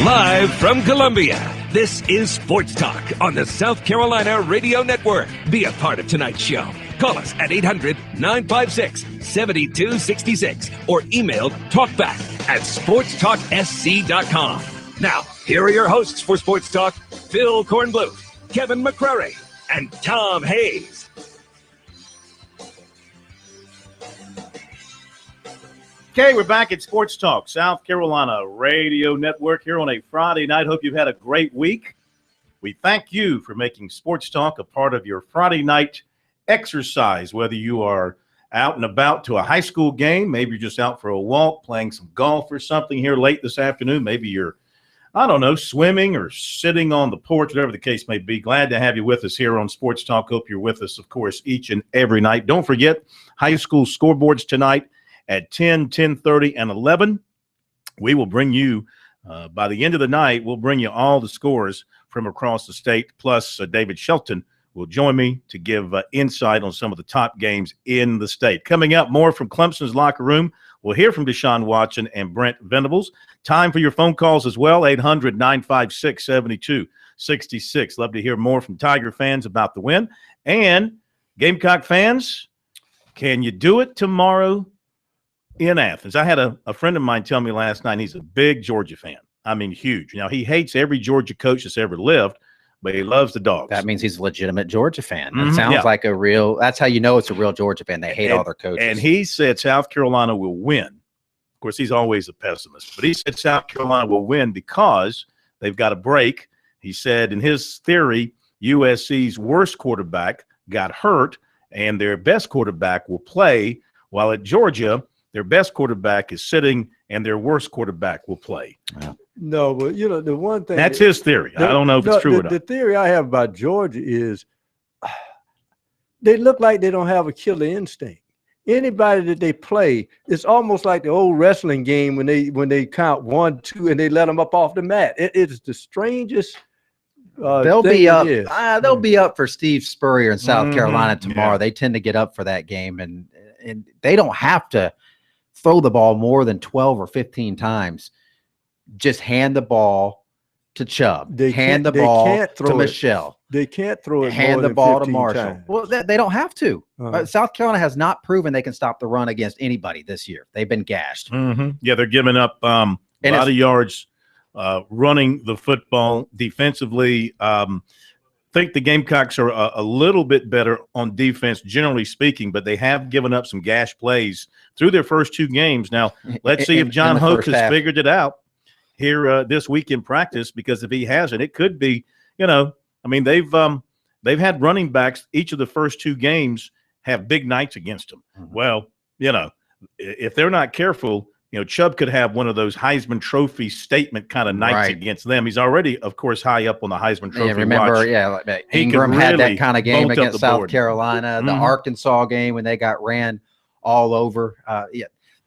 Live from Columbia, this is Sports Talk on the South Carolina Radio Network. Be a part of tonight's show. Call us at 800-956-7266 or email talkback@sportstalksc.com. Now, here are your hosts for Sports Talk, Phil Kornbluth, Kevin McCrary, and Tom Hayes. Okay, we're back at Sports Talk, South Carolina Radio Network here on a Friday night. Hope you've had a great week. We thank you for making Sports Talk a part of your Friday night exercise, whether you are out and about to a high school game, maybe you're just out for a walk, playing some golf or something here late this afternoon. Maybe you're, I don't know, swimming or sitting on the porch, whatever the case may be. Glad to have you with us here on Sports Talk. Hope you're with us, of course, each and every night. Don't forget, high school scoreboards tonight at 10, 10:30, and 11. We will bring you, by the end of the night, we'll bring you all the scores from across the state, plus David Shelton will join me to give insight on some of the top games in the state. Coming up, more from Clemson's locker room. We'll hear from Deshaun Watson and Brent Venables. Time for your phone calls as well, 800-956-7266. Love to hear more from Tiger fans about the win. And Gamecock fans, can you do it tomorrow in Athens? I had a friend of mine tell me last night he's a big Georgia fan. I mean, huge. Now, he hates every Georgia coach that's ever lived, but he loves the Dogs. That means he's a legitimate Georgia fan. That sounds like a real – that's how you know it's a real Georgia fan. They hate all their coaches. And he said South Carolina will win. Of course, he's always a pessimist, but he said South Carolina will win because they've got a break. He said in his theory, USC's worst quarterback got hurt, and their best quarterback will play, while at Georgia – their best quarterback is sitting, and their worst quarterback will play. Wow. No, but, you know, the one thing – that's his theory. I don't know if it's true or not. The theory I have about Georgia is they look like they don't have a killer instinct. Anybody that they play, it's almost like the old wrestling game when they count 1, 2, and they let them up off the mat. It's the strangest they'll be up. They'll be up for Steve Spurrier in South Carolina tomorrow. Yeah. They tend to get up for that game, and they don't have to throw the ball more than 12 or 15 times. Just hand the ball to Chubb. Hand the ball to Michelle. They can't throw it. Hand more the ball to 15 Marshall. times. Well, they don't have to. South Carolina has not proven they can stop the run against anybody this year. They've been gashed. Yeah, they're giving up a lot of yards running the football defensively. Think the Gamecocks are a little bit better on defense, generally speaking, but they have given up some gash plays through their first 2 games. Now, let's see if John Hoke has figured it out here this week in practice, because if he hasn't, it could be, you know, I mean, they've had running backs each of the first 2 games have big nights against them. Well, you know, if they're not careful, you know, Chubb could have one of those Heisman Trophy statement kind of nights against them. He's already, of course, high up on the Heisman Trophy. Yeah, remember, watch. Like Ingram had that kind of game against South Carolina, the Arkansas game when they got ran all over.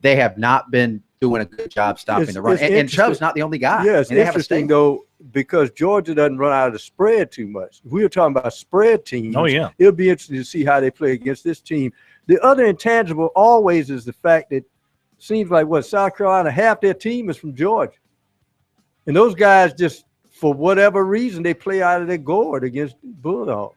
They have not been doing a good job stopping the run. And Chubb's not the only guy. Yeah, it's interesting, though, because Georgia doesn't run out of the spread too much. We were talking about spread teams. Oh, yeah. It'll be interesting to see how they play against this team. The other intangible always is the fact that seems like South Carolina, half their team is from Georgia. And those guys just, for whatever reason, they play out of their gourd against Bulldogs.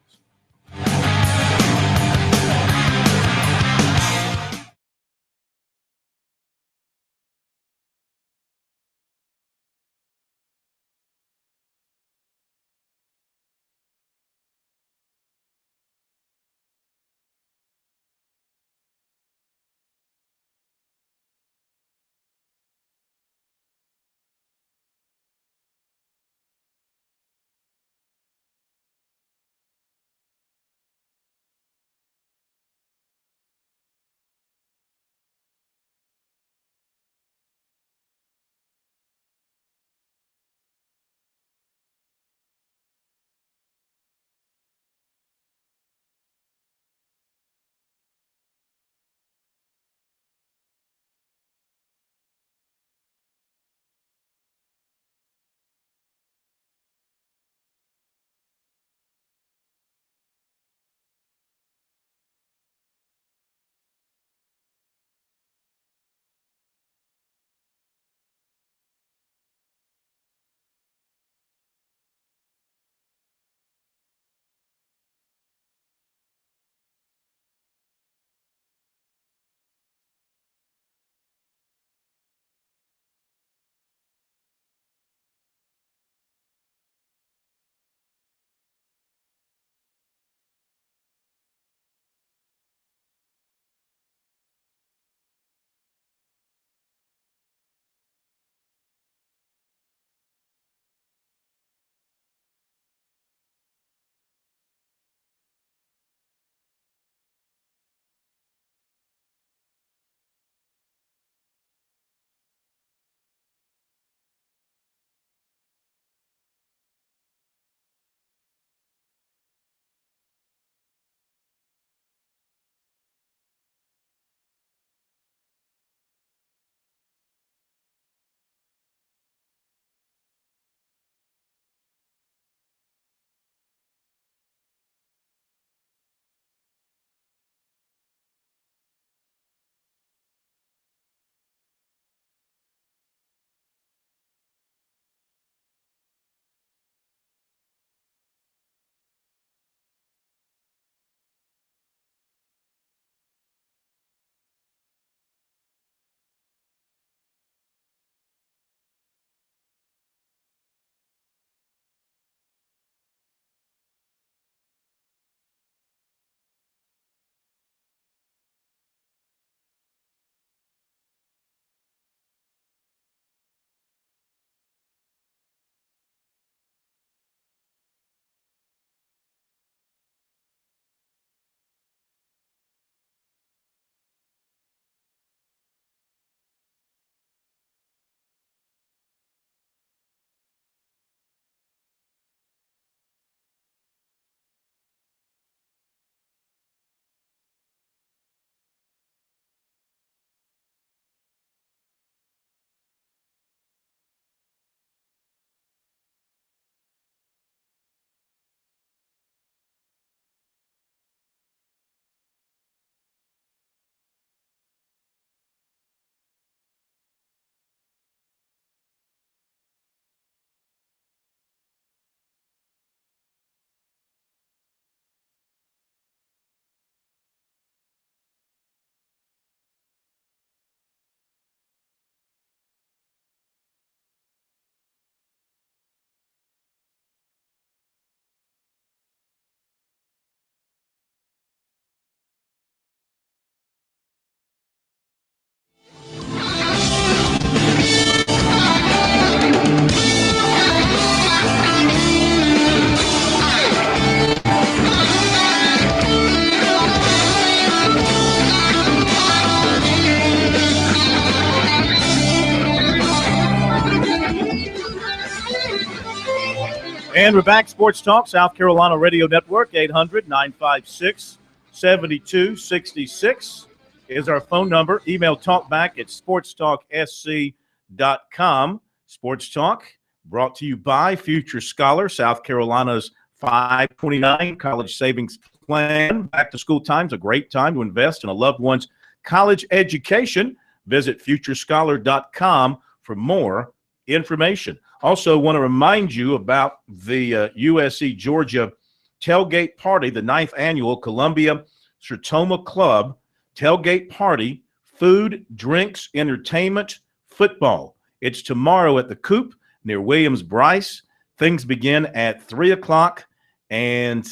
And we're back. Sports Talk, South Carolina Radio Network, 800-956-7266 is our phone number. Email talkback at sportstalksc.com. Sports Talk brought to you by Future Scholar, South Carolina's 529 college savings plan. Back to school time's a great time to invest in a loved one's college education. Visit futurescholar.com for more information. Also want to remind you about the USC Georgia tailgate party, the 9th annual Columbia Sertoma Club tailgate party, food, drinks, entertainment, football. It's tomorrow at the Coop near Williams-Brice. Things begin at 3 o'clock, and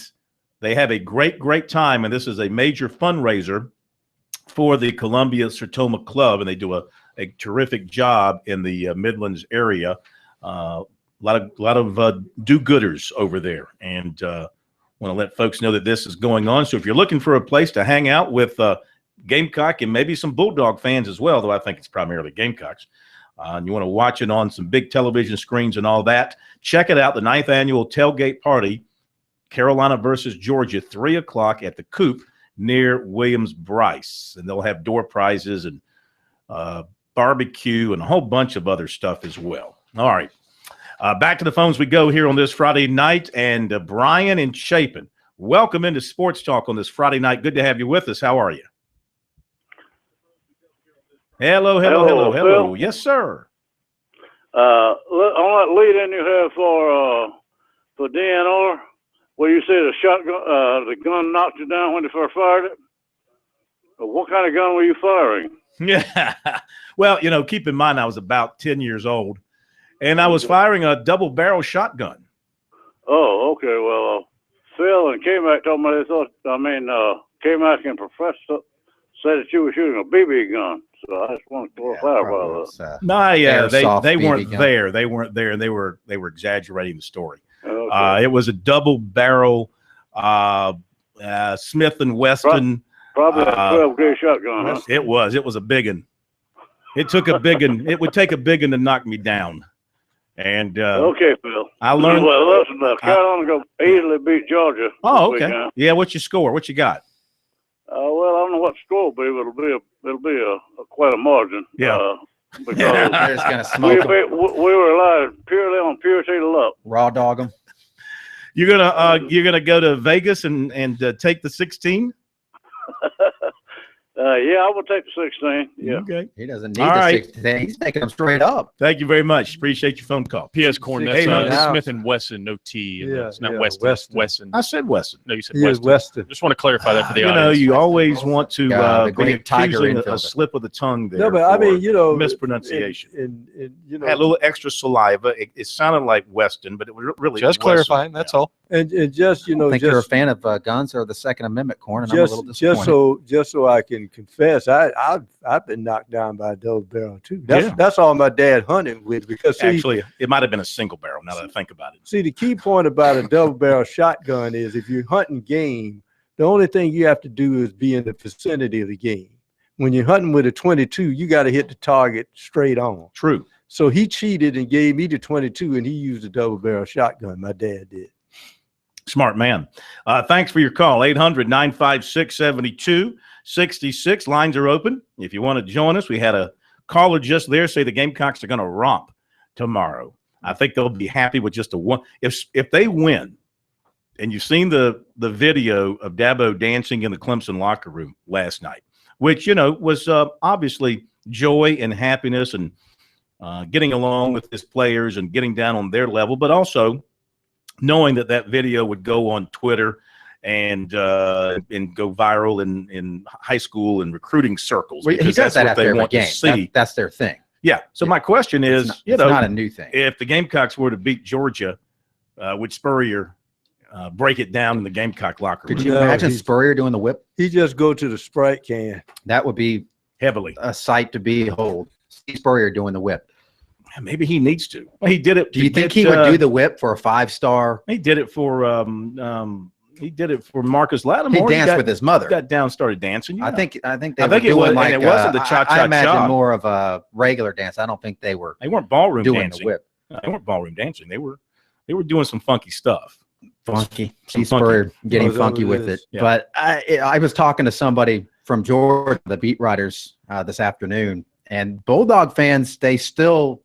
they have a great time, and this is a major fundraiser for the Columbia Sertoma Club, and they do a terrific job in the Midlands area. A lot of do-gooders over there, and want to let folks know that this is going on. So if you're looking for a place to hang out with Gamecock and maybe some Bulldog fans as well, though I think it's primarily Gamecocks, and you want to watch it on some big television screens and all that, check it out, the 9th annual tailgate party, Carolina versus Georgia, 3 o'clock at the Coop near Williams-Brice. And they'll have door prizes and barbecue and a whole bunch of other stuff as well. All right. Back to the phones we go here on this Friday night. And Brian in Chapin, welcome into Sports Talk on this Friday night. Good to have you with us. How are you? Hello. Phil? Yes, sir. On that lead in you have for DNR, where you say the shotgun, the gun knocked you down when you first fired it. What kind of gun were you firing? Yeah. Well, keep in mind I was about 10 years old, and I was firing a double-barrel shotgun. Oh, okay. Well, Phil and K-Mac told me K-Mac and Professor said that you were shooting a BB gun. So I just want to clarify that. They weren't there. They weren't there, and they were exaggerating the story. Okay. It was a double-barrel Smith & Wesson. Probably a 12-gauge shotgun, huh? It was a big one. It took a big one. It would take a big one to knock me down. And okay, Phil. I learned. Well, listen, Carolina go easily beat Georgia. Oh, okay. Yeah, what's your score? What you got? Well, I don't know what the score will be. It'll be quite a margin. Yeah. Because They're just gonna smoke them. we relied purely on purity of luck. Raw dog them. You're gonna go to Vegas and take the 16. Yeah, I will take the 16. Yeah. Okay. He doesn't need the 16. He's taking them straight up. Thank you very much. Appreciate your phone call. P.S. Corn, that's Smith & Wesson, no T. It's not Weston. Wesson. I said Wesson. No, you said He is Weston. Weston. Just want to clarify that for the audience. You always want to the be great Tiger accusing a infielder. slip of the tongue there. No, but I mean, mispronunciation. And Had a little extra saliva. It sounded like Weston, but it was really just clarifying. That's all. And just I think you're a fan of guns or the Second Amendment, Corn, and I'm a little disappointed. just so I can confess, I've been knocked down by a double barrel too. That's all my dad hunted with, because actually it might have been a single barrel. Now that I think about it. See, the key point about a double barrel shotgun is if you're hunting game, the only thing you have to do is be in the vicinity of the game. When you're hunting with a 22, you got to hit the target straight on. True. So he cheated and gave me the 22, and he used a double barrel shotgun. My dad did. Smart man. Thanks for your call. 800-956-7266. Lines are open. If you want to join us, we had a caller just there say the Gamecocks are going to romp tomorrow. I think they'll be happy with just a one. If they win, and you've seen the video of Dabo dancing in the Clemson locker room last night, which, was obviously joy and happiness and getting along with his players and getting down on their level, but also knowing that video would go on Twitter and go viral in high school and recruiting circles. Well, he does that after every game. That's their thing. Yeah. So my question is, it's not a new thing. If the Gamecocks were to beat Georgia, would Spurrier break it down in the Gamecock locker room? Could you imagine Spurrier doing the whip? He just go to the Sprite can. That would be heavily a sight to behold. Steve Spurrier doing the whip. Maybe he needs to. Well, he did it. Do you think he would do the whip for a 5-star? He did it for Marcus Lattimore. He danced with his mother. Got down, started dancing. I think it was. Like, and it wasn't the cha-cha-cha. I imagine more of a regular dance. I don't think they were. They weren't ballroom doing dancing. The whip. No, they weren't ballroom dancing. They were They were doing some funky stuff. Funky. Steve Spurrier getting funky with it. Yeah. But I was talking to somebody from Georgia, the beat writers, this afternoon, and Bulldog fans, they still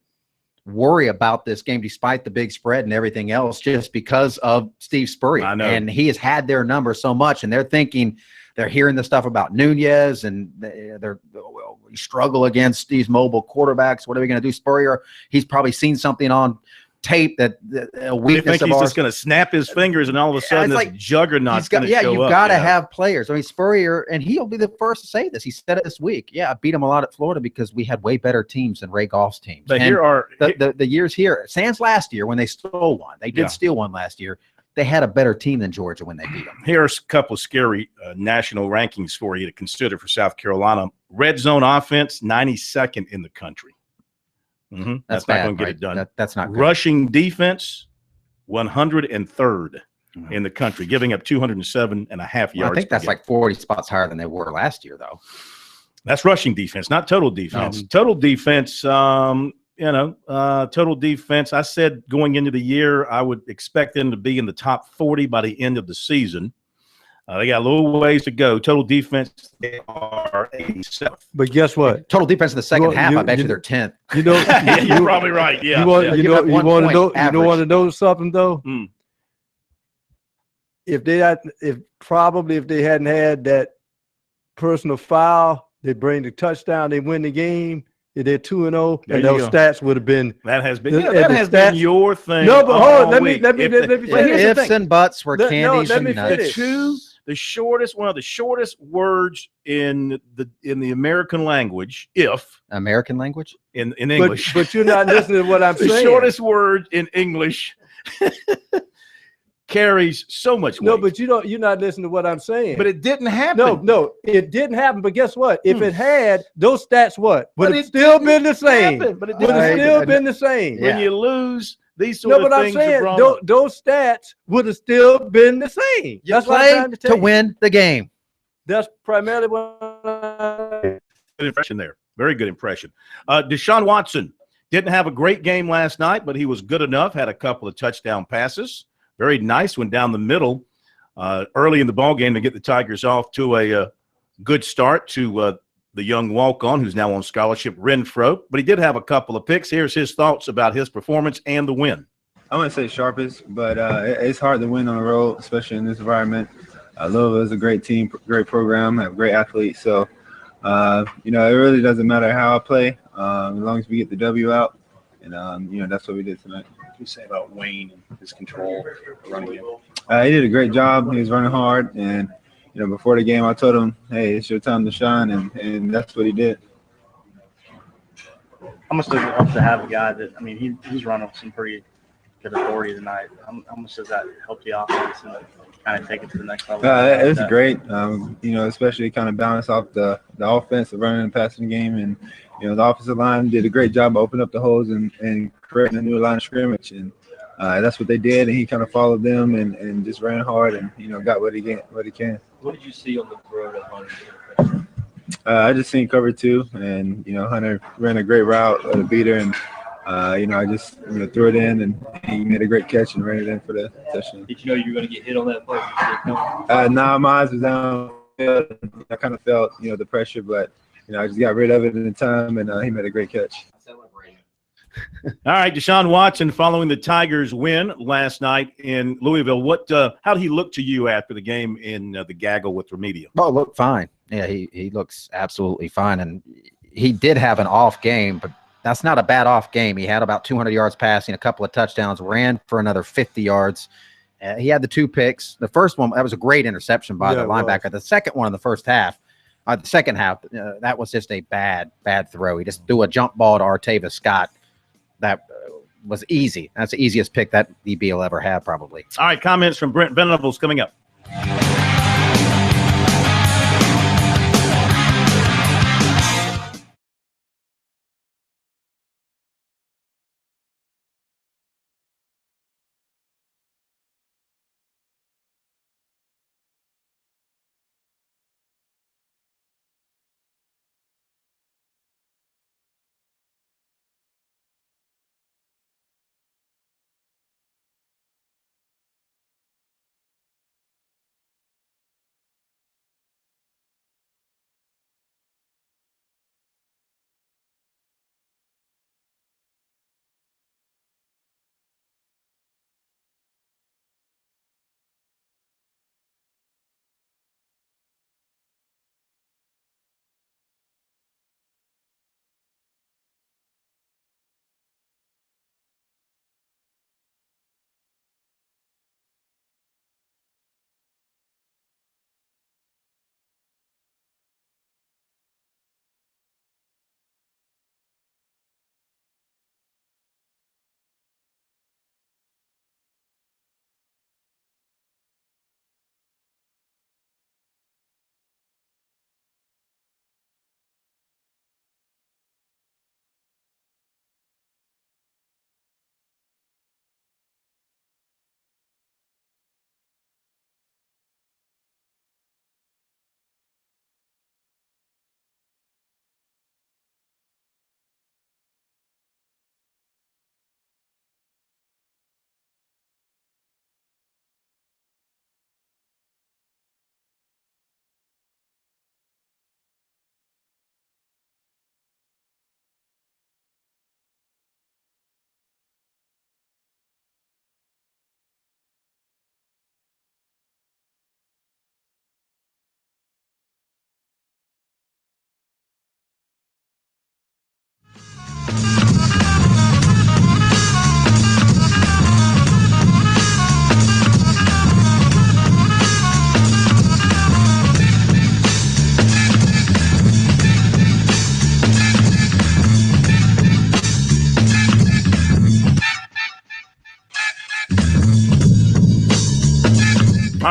worry about this game despite the big spread and everything else just because of Steve Spurrier. I know. And he has had their number so much, and they're thinking, they're hearing the stuff about Nunez, and we struggle against these mobile quarterbacks. What are we going to do? Spurrier, he's probably seen something on tape that a weakness they think of he's ours. just going to snap his fingers and all of a sudden this juggernaut's going to show up. You've got to have players. I mean, Spurrier, and he'll be the first to say this. He said it this week. Yeah, I beat him a lot at Florida because we had way better teams than Ray Goff's teams. But and here are the years here. Sans last year when they stole one. They did steal one last year. They had a better team than Georgia when they beat them. Here's a couple of scary national rankings for you to consider for South Carolina. Red zone offense, 92nd in the country. That's not going to get it done. That's not good. Rushing defense, 103rd in the country, giving up 207.5 yards. I think that's like 40 spots higher than they were last year, though. That's rushing defense, not total defense. Total defense, total defense. I said going into the year, I would expect them to be in the top 40 by the end of the season. They got a little ways to go. Total defense, they are 87th. But guess what? Total defense in the second half, I bet you they're 10th. You know, you're probably right. Yeah. You want to know something though? If they hadn't had that personal foul, they bring the touchdown, they win the game. They're 2-0, and those stats would have been. That has been been your thing. No, but hold on, let me ifs and buts were candies and nuts. The shortest, one of the shortest words in the American language, American language in English. But you're not listening to what I'm saying. The shortest word in English carries so much weight. No, but you're not listening to what I'm saying. But it didn't happen. No, it didn't happen. But guess what? If it had, those stats would have still been the same. But it would have still been the same. When you lose these sort of things, I'm saying those stats would have still been the same. That's what I'm trying to tell you. Win the game. That's primarily what. Good impression there. Very good impression. Deshaun Watson didn't have a great game last night, but he was good enough. Had a couple of touchdown passes. Very nice one down the middle early in the ball game to get the Tigers off to a good start to the young walk-on who's now on scholarship, Renfro. But he did have a couple of picks. Here's his thoughts about his performance and the win. I wouldn't say sharpest, but it's hard to win on the road, especially in this environment. Louisville is a great team, great program, have great athletes. So, it really doesn't matter how I play as long as we get the W out. And, that's what we did tonight. What do you say about Wayne and his control running game? He did a great job. He was running hard. And, before the game, I told him, hey, it's your time to shine. And that's what he did. How much does it help to have a guy that, he's running with some pretty good authority tonight. How much does that help the offense and kind of take it to the next level? It's great, especially kind of balance off the offense, the running and passing game. And, the offensive line did a great job of opening up the holes and creating a new line of scrimmage. And that's what they did. And he kind of followed them and just ran hard and, got what he can. What did you see on the throw to Hunter? I just seen cover 2. And, Hunter ran a great route at a beater. And, I just threw it in, and he made a great catch and ran it in for the touchdown. Did you know you were going to get hit on that play? Nah, my eyes was down. I kind of felt, the pressure, but, I just got rid of it in time, and he made a great catch. All right, Deshaun Watson following the Tigers' win last night in Louisville. How did he look to you after the game in the gaggle with Remedial? Oh, looked fine. Yeah, he looks absolutely fine, and he did have an off game, but that's not a bad off game. He had about 200 yards passing, a couple of touchdowns, ran for another 50 yards. He had the 2 picks. The first one, that was a great interception by the linebacker. The second one in the second half, that was just a bad throw. He just threw a jump ball to Artavis Scott. That was easy. That's the easiest pick that DB will ever have, probably. All right, comments from Brent Venables coming up.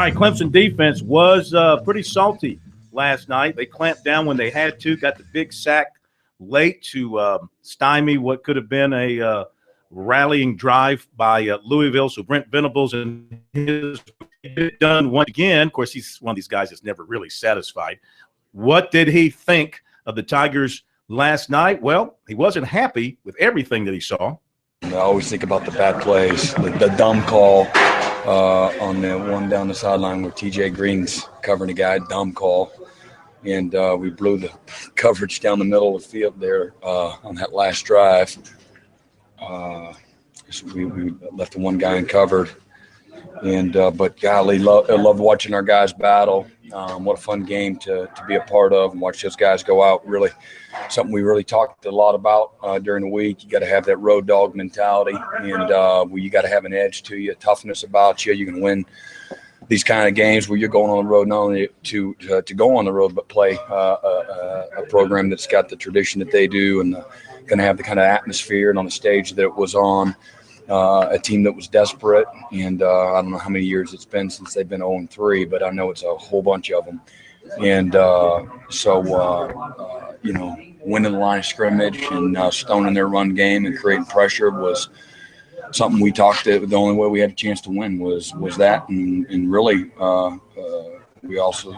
right, Clemson defense was pretty salty last night. They clamped down when they had to, got the big sack late to stymie what could have been a rallying drive by Louisville. So Brent Venables and his done once again. Of course, he's one of these guys that's never really satisfied. What did he think of the Tigers last night? Well, he wasn't happy with everything that he saw. I always think about the bad plays, the dumb call on the one down the sideline where T.J. Green's covering a guy, dumb call. And we blew the coverage down the middle of the field there on that last drive. So we left the one guy uncovered. But golly, I loved watching our guys battle. What a fun game to be a part of and watch those guys go out. Really something we really talked a lot about during the week. You got to have that road dog mentality, and you got to have an edge to you, toughness about you. You can win these kind of games where you're going on the road, not only to go on the road, but play a program that's got the tradition that they do and going to have the kind of atmosphere and on the stage that it was on. A team that was desperate, and I don't know how many years it's been since they've been 0-3, but I know it's a whole bunch of them. And winning the line of scrimmage and stoning their run game and creating pressure was something we talked about. The only way we had a chance to win was that, and really we also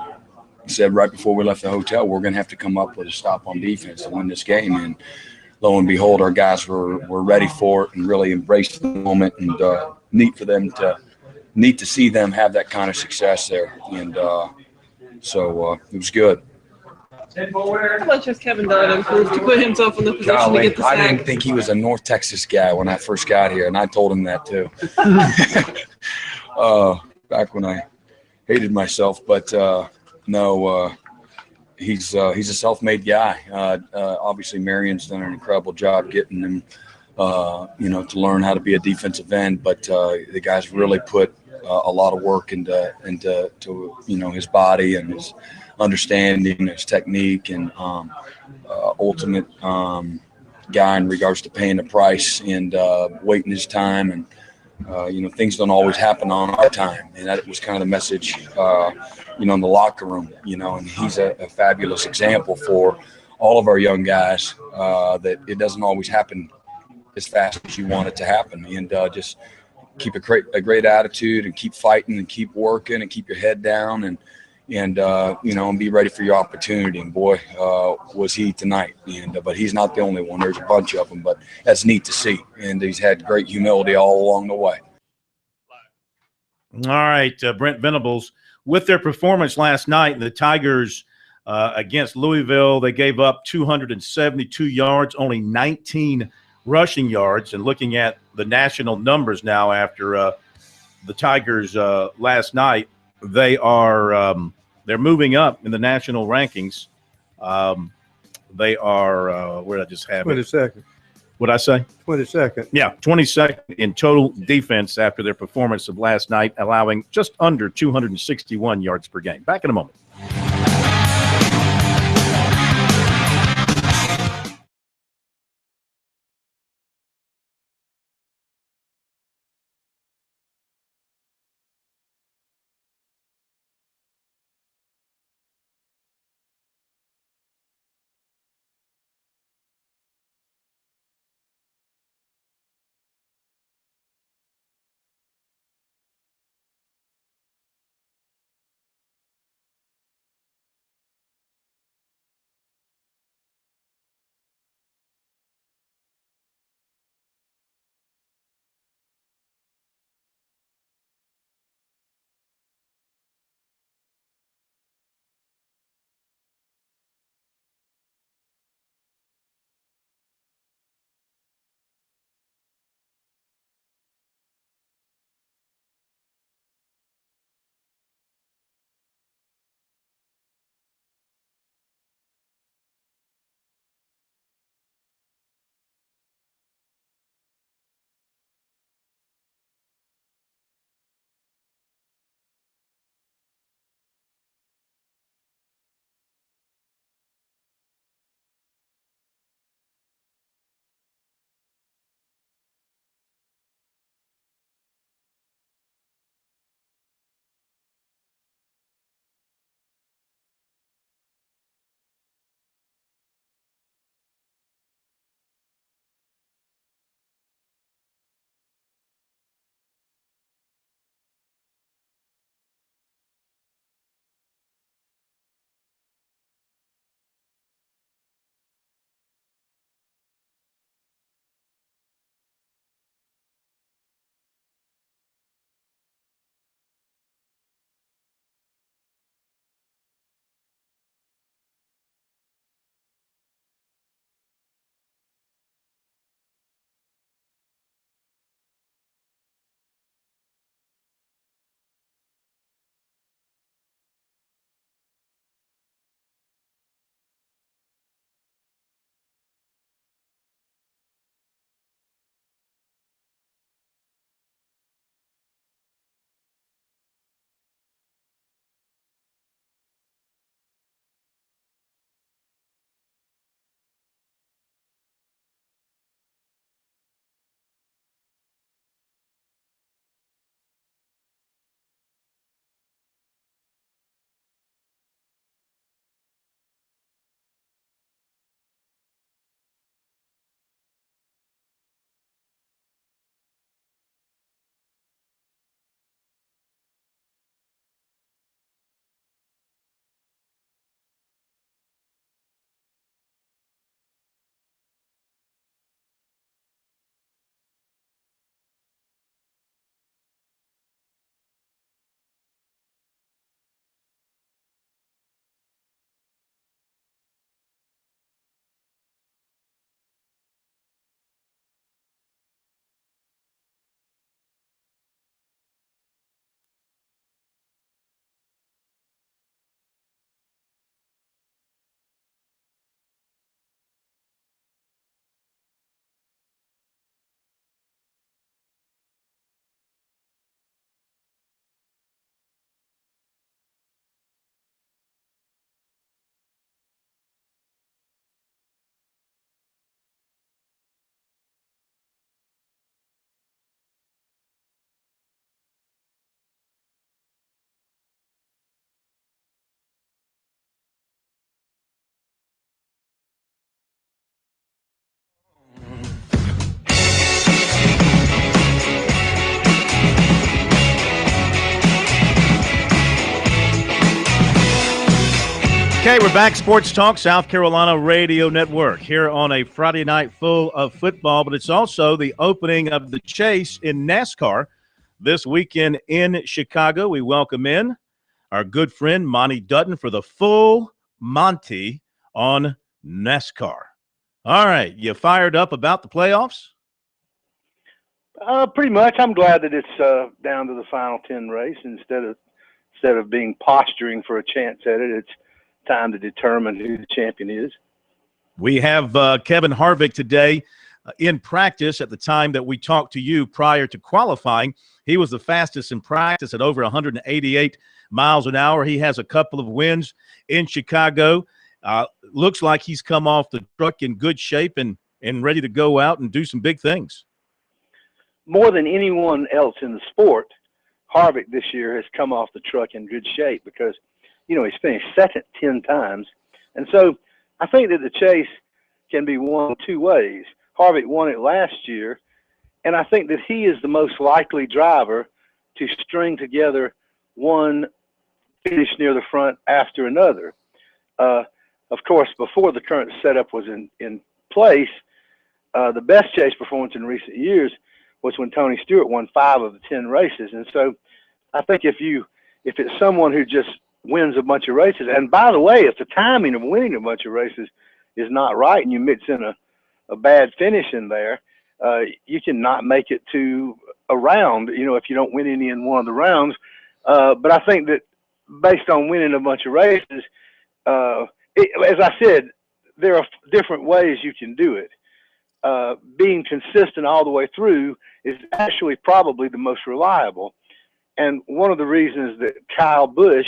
said right before we left the hotel, we're going to have to come up with a stop on defense to win this game. And lo and behold, our guys were ready for it and really embraced the moment, and neat to see them have that kind of success there. And so it was good. How much has Kevin Dunn improved to put himself in the position to get the sack? I didn't think he was a North Texas guy when I first got here, and I told him that too. Back when I hated myself, but no. He's a self-made guy. Obviously, Marion's done an incredible job getting him, to learn how to be a defensive end. But the guy's really put a lot of work into his body and his understanding, his technique, and ultimate guy in regards to paying the price and waiting his time. And things don't always happen on our time, and that was kind of the message. In the locker room, and he's a fabulous example for all of our young guys that it doesn't always happen as fast as you want it to happen. And just keep a great attitude and keep fighting and keep working and keep your head down and be ready for your opportunity. And boy, was he tonight. But he's not the only one. There's a bunch of them, but that's neat to see. And he's had great humility all along the way. All right, Brent Venables. With their performance last night, the Tigers against Louisville, they gave up 272 yards, only 19 rushing yards. And looking at the national numbers now after the Tigers last night, they are they're moving up in the national rankings. They are where did I just have 22nd. What'd I say? 22nd. Yeah, 22nd in total defense after their performance of last night, allowing just under 261 yards per game. Back in a moment. Okay, we're back. Sports Talk, South Carolina Radio Network, here on a Friday night full of football, but it's also the opening of the Chase in NASCAR this weekend in Chicago. We welcome in our good friend Monty Dutton for the full Monty on NASCAR. All right, you fired up about the playoffs? Pretty much. I'm glad that it's down to the final 10 race instead of being posturing for a chance at it. It's time to determine who the champion is. We have Kevin Harvick today in practice. At the time that we talked to you prior to qualifying, he was the fastest in practice at over 188 miles an hour. He has a couple of wins in Chicago. Looks like he's come off the truck in good shape and ready to go out and do some big things. More than anyone else in the sport, Harvick this year has come off the truck in good shape because, you know, he's finished second 10 times. And so I think that the Chase can be won two ways. Harvick won it last year, and I think that he is the most likely driver to string together one finish near the front after another. Of course, before the current setup was in place, the best Chase performance in recent years was when Tony Stewart won 5 of the 10 races. And so I think if it's someone who just wins a bunch of races, and by the way, if the timing of winning a bunch of races is not right and you mix in a bad finish in there, you can not make it to a round, you know, if you don't win any in one of the rounds. But I think that based on winning a bunch of races, as I said, there are different ways you can do it. Being consistent all the way through is actually probably the most reliable. And one of the reasons that Kyle Busch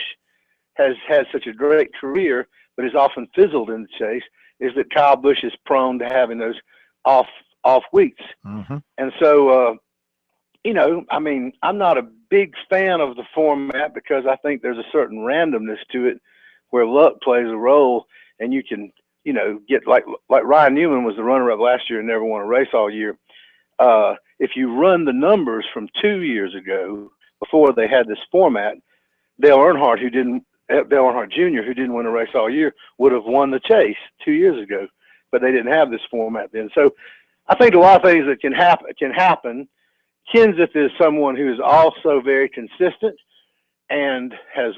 has had such a great career, but has often fizzled in the Chase, is that Kyle Busch is prone to having those off weeks. Mm-hmm. And so, you know, I mean, I'm not a big fan of the format because I think there's a certain randomness to it where luck plays a role, and you can, you know, get like Ryan Newman was the runner-up last year and never won a race all year. If you run the numbers from 2 years ago, before they had this format, Dale Earnhardt Jr., who didn't win a race all year, would have won the Chase 2 years ago, but they didn't have this format then. So I think a lot of things that can happen. Kenseth is someone who is also very consistent and has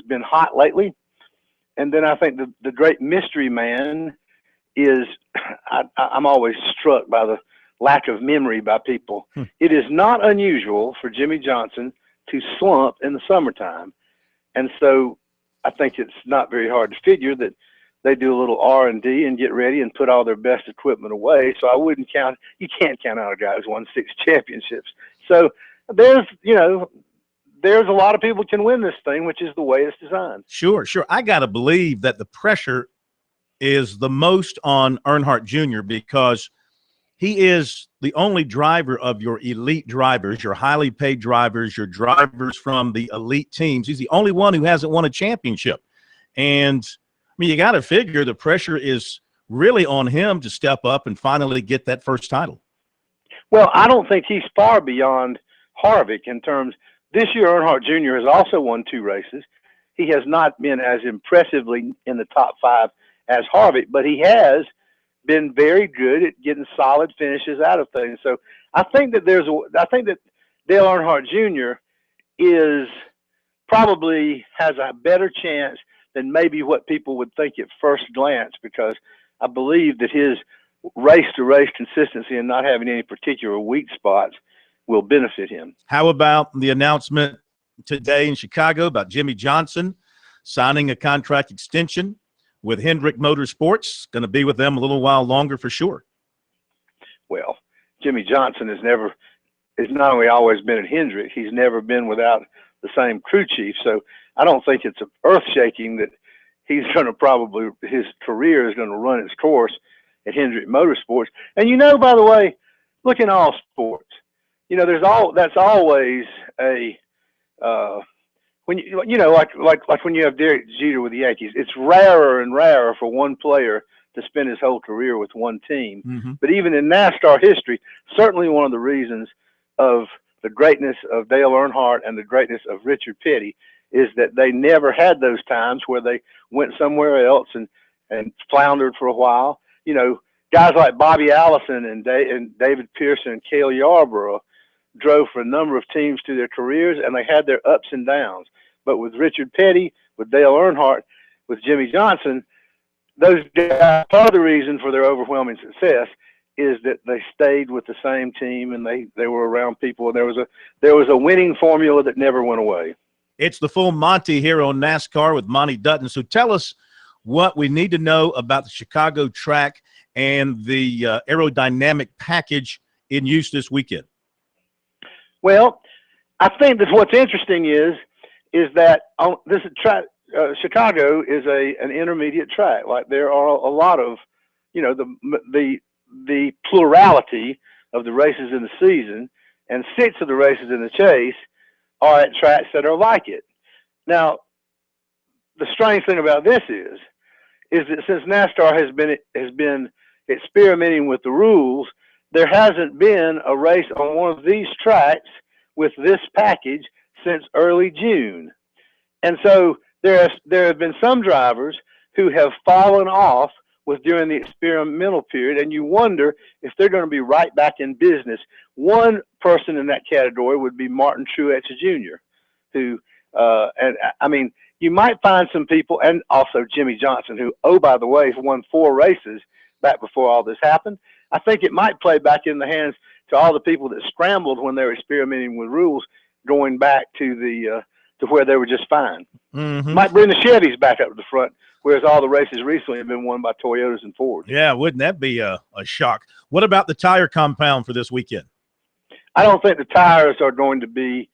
been hot lately. And then I think the great mystery man is, I'm always struck by the lack of memory by people. It is not unusual for Jimmy Johnson to slump in the summertime. And so I think it's not very hard to figure that they do a little R&D and get ready and put all their best equipment away. So you can't count out a guy who's won 6 championships. So there's a lot of people can win this thing, which is the way it's designed. Sure. I got to believe that the pressure is the most on Earnhardt Jr. because he is the only driver of your elite drivers, your highly paid drivers, your drivers from the elite teams. He's the only one who hasn't won a championship. And, I mean, you got to figure the pressure is really on him to step up and finally get that first title. Well, I don't think he's far beyond Harvick in terms – this year Earnhardt Jr. has also won 2 races. He has not been as impressively in the top 5 as Harvick, but he has been very good at getting solid finishes out of things. So I think that Dale Earnhardt Jr. probably has a better chance than maybe what people would think at first glance, because I believe that his race-to-race consistency and not having any particular weak spots will benefit him. How about the announcement today in Chicago about Jimmy Johnson signing a contract extension with Hendrick Motorsports? Going to be with them a little while longer for sure. Well, Jimmy Johnson has not only always been at Hendrick, he's never been without the same crew chief. So I don't think it's earth-shaking that he's going to his career is going to run its course at Hendrick Motorsports. And, you know, by the way, look in all sports, you know, that's always a when like when you have Derek Jeter with the Yankees, it's rarer and rarer for one player to spend his whole career with one team. Mm-hmm. But even in NASCAR history, certainly one of the reasons of the greatness of Dale Earnhardt and the greatness of Richard Petty is that they never had those times where they went somewhere else and floundered for a while. You know, guys like Bobby Allison and David Pearson and Cale Yarborough drove for a number of teams through their careers, and they had their ups and downs. But with Richard Petty, with Dale Earnhardt, with Jimmy Johnson, those guys, part of the reason for their overwhelming success is that they stayed with the same team and they were around people. And there was a winning formula that never went away. It's the full Monty here on NASCAR with Monty Dutton. So tell us what we need to know about the Chicago track and the aerodynamic package in use this weekend. Well, I think that what's interesting is that this track, Chicago is an intermediate track. Like there are a lot of, you know, the plurality of the races in the season, and 6 of the races in the chase are at tracks that are like it. Now, the strange thing about this is that since NASCAR has been experimenting with the rules, there hasn't been a race on one of these tracks with this package since early June. And so there have been some drivers who have fallen off during the experimental period, and you wonder if they're going to be right back in business. One person in that category would be Martin Truex Jr., who, and I mean, you might find some people, and also Jimmy Johnson, who, oh, by the way, won 4 races back before all this happened. I think it might play back in the hands to all the people that scrambled when they were experimenting with rules, going back to where they were just fine. Mm-hmm. Might bring the Chevys back up to the front, whereas all the races recently have been won by Toyotas and Fords. Yeah, wouldn't that be a shock? What about the tire compound for this weekend? I don't think the tires are going to be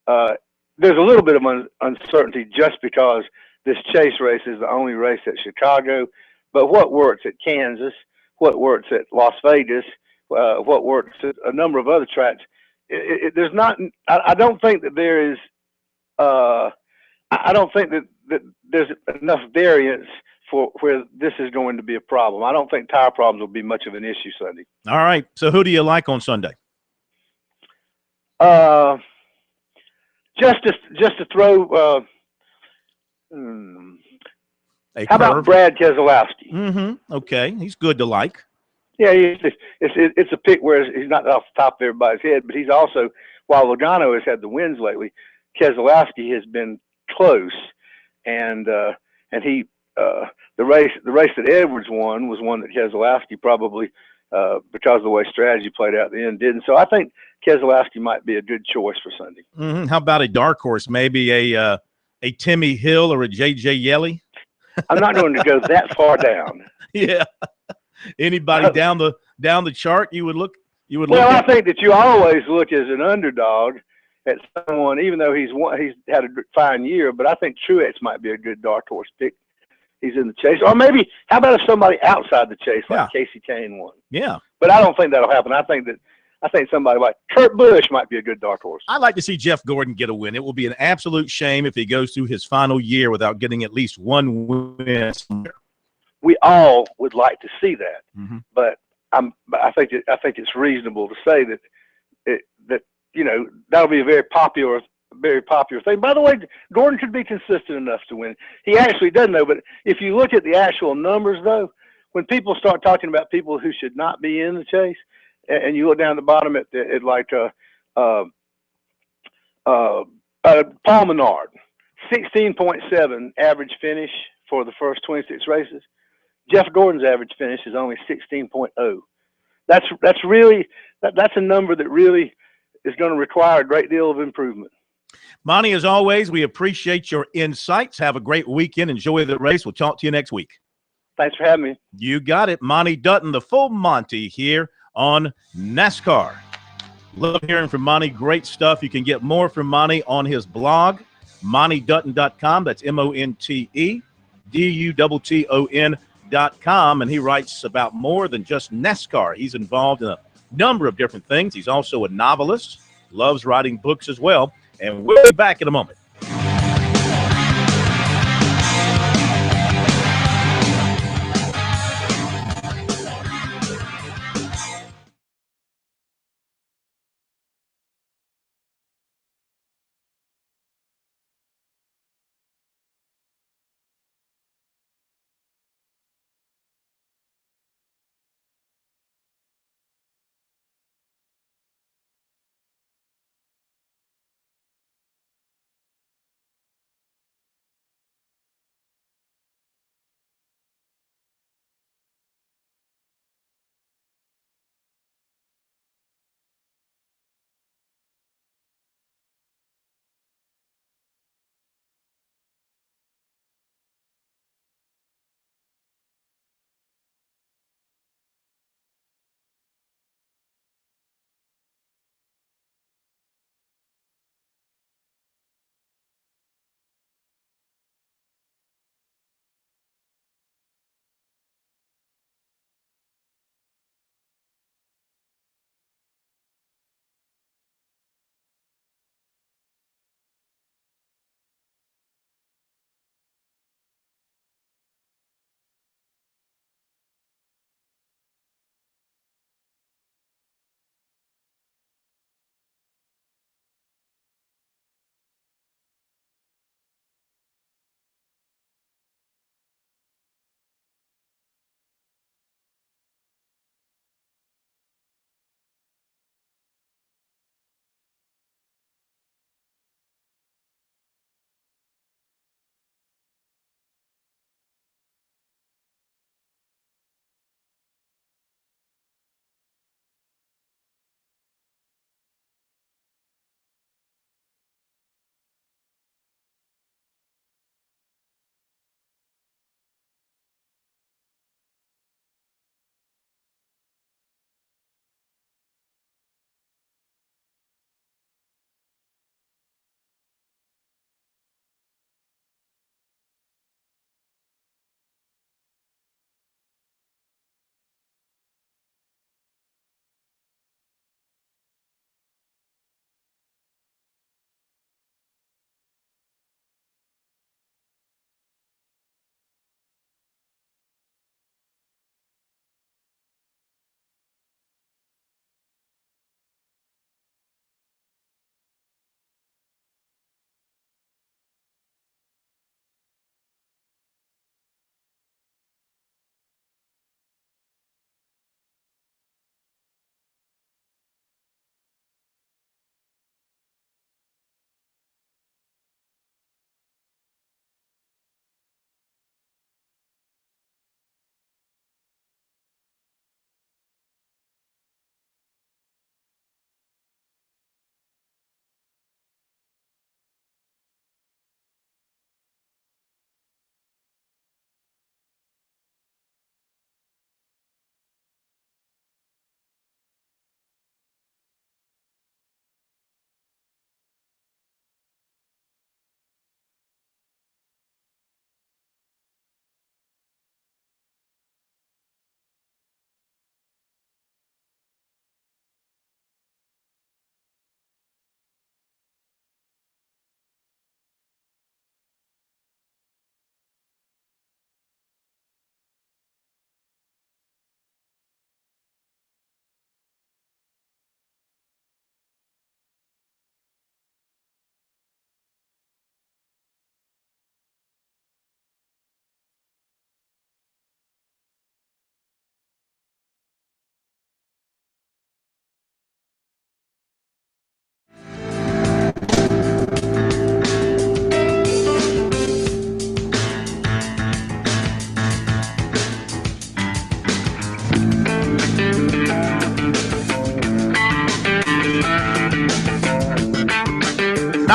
there's a little bit of uncertainty just because this chase race is the only race at Chicago. But what works at Kansas, what works at Las Vegas, what works at a number of other tracks, there's not. I don't think that there is. I don't think that there's enough variance for where this is going to be a problem. I don't think tire problems will be much of an issue Sunday. All right. So who do you like on Sunday? Just to throw. How about Brad Keselowski? Mm-hmm. Okay, he's good to like. Yeah, it's a pick where he's not off the top of everybody's head, but he's also, while Logano has had the wins lately, Keselowski has been close, and he the race that Edwards won was one that Keselowski probably because of the way strategy played out at the end didn't. So I think Keselowski might be a good choice for Sunday. Mm-hmm. How about a dark horse, maybe a Timmy Hill or a J.J. Yeley? I'm not going to go that far down. Yeah. Anybody down the chart you would look. Well, I think that you always look as an underdog at someone, even though he's had a fine year. But I think Truex might be a good dark horse pick. He's in the chase, or maybe how about if somebody outside the chase, like Casey Kane won? Yeah, but I don't think that'll happen. I think somebody like Kurt Busch might be a good dark horse. I'd like to see Jeff Gordon get a win. It will be an absolute shame if he goes through his final year without getting at least one win somewhere. We all would like to see that, mm-hmm. but I think it's reasonable to say that you know that'll be a very popular thing. By the way, Gordon could be consistent enough to win. He actually doesn't, though. But if you look at the actual numbers, though, when people start talking about people who should not be in the chase, and you look down the bottom at like Paul Menard, 16.7 average finish for the first 26 races. Jeff Gordon's average finish is only 16.0. That's a number that really is going to require a great deal of improvement. Monty, as always, we appreciate your insights. Have a great weekend. Enjoy the race. We'll talk to you next week. Thanks for having me. You got it. Monty Dutton, the full Monty here on NASCAR. Love hearing from Monty. Great stuff. You can get more from Monty on his blog, MontyDutton.com. That's MontyDutton.com. And he writes about more than just NASCAR. He's involved in a number of different things. He's also a novelist, loves writing books as well. And we'll be back in a moment.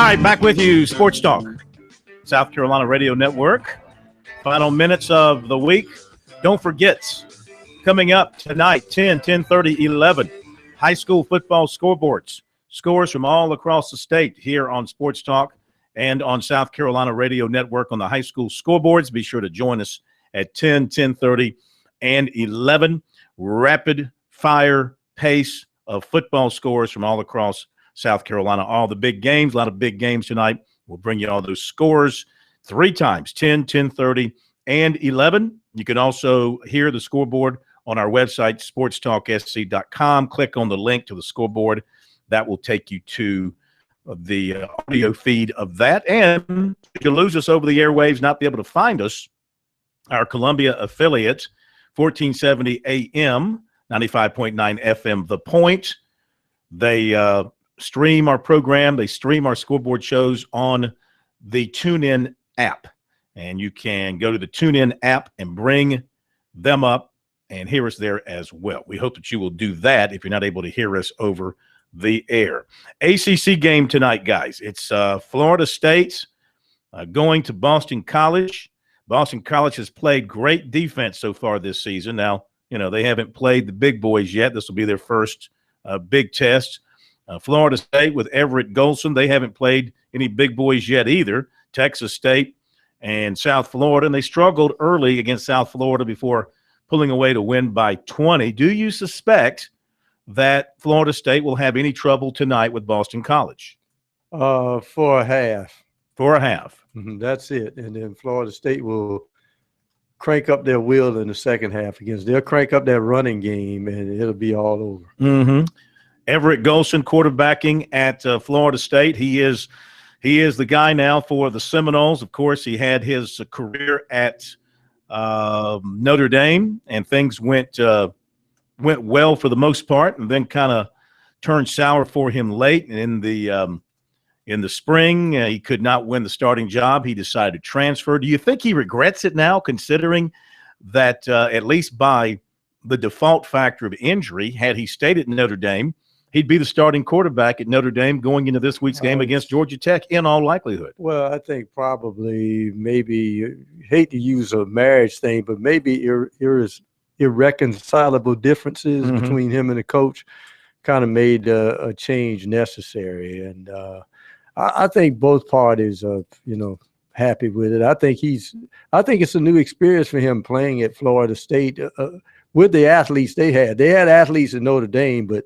right, back with you, Sports Talk, South Carolina Radio Network. Final minutes of the week. Don't forget, coming up tonight, 10, 10:30, 11, high school football scoreboards. Scores from all across the state here on Sports Talk and on South Carolina Radio Network on the high school scoreboards. Be sure to join us at 10, 10:30, and 11. Rapid fire pace of football scores from all across South Carolina. All the big games, a lot of big games tonight. We'll bring you all those scores 3 times, 10, 10:30, and 11. You can also hear the scoreboard on our website, sportstalksc.com. Click on the link to the scoreboard. That will take you to the audio feed of that. And if you lose us over the airwaves, not be able to find us, our Columbia affiliate, 1470 AM, 95.9 FM, The Point. They stream our program. They stream our scoreboard shows on the TuneIn app. And you can go to the TuneIn app and bring them up and hear us there as well. We hope that you will do that if you're not able to hear us over the air. ACC game tonight, guys. It's Florida State going to Boston College. Boston College has played great defense so far this season. Now, they haven't played the big boys yet. This will be their first big test. Florida State with Everett Golson, they haven't played any big boys yet either. Texas State and South Florida, and they struggled early against South Florida before pulling away to win by 20. Do you suspect that Florida State will have any trouble tonight with Boston College? For a half. For a half. That's it. And then Florida State will crank up their wheel in the second half against. They'll crank up their running game, and it'll be all over. Everett Golson quarterbacking at Florida State. He is the guy now for the Seminoles. Of course, he had his career at Notre Dame, and things went well for the most part, and then kind of turned sour for him late. And in the spring, he could not win the starting job. He decided to transfer. Do you think he regrets it now, considering that at least by the default factor of injury, had he stayed at Notre Dame, he'd be the starting quarterback at Notre Dame going into this week's game against Georgia Tech in all likelihood? Well, I think probably maybe, hate to use a marriage thing, but maybe irreconcilable differences between him and the coach kind of made a change necessary. And I think both parties are, happy with it. I think it's a new experience for him playing at Florida State with the athletes they had. They had athletes at Notre Dame, but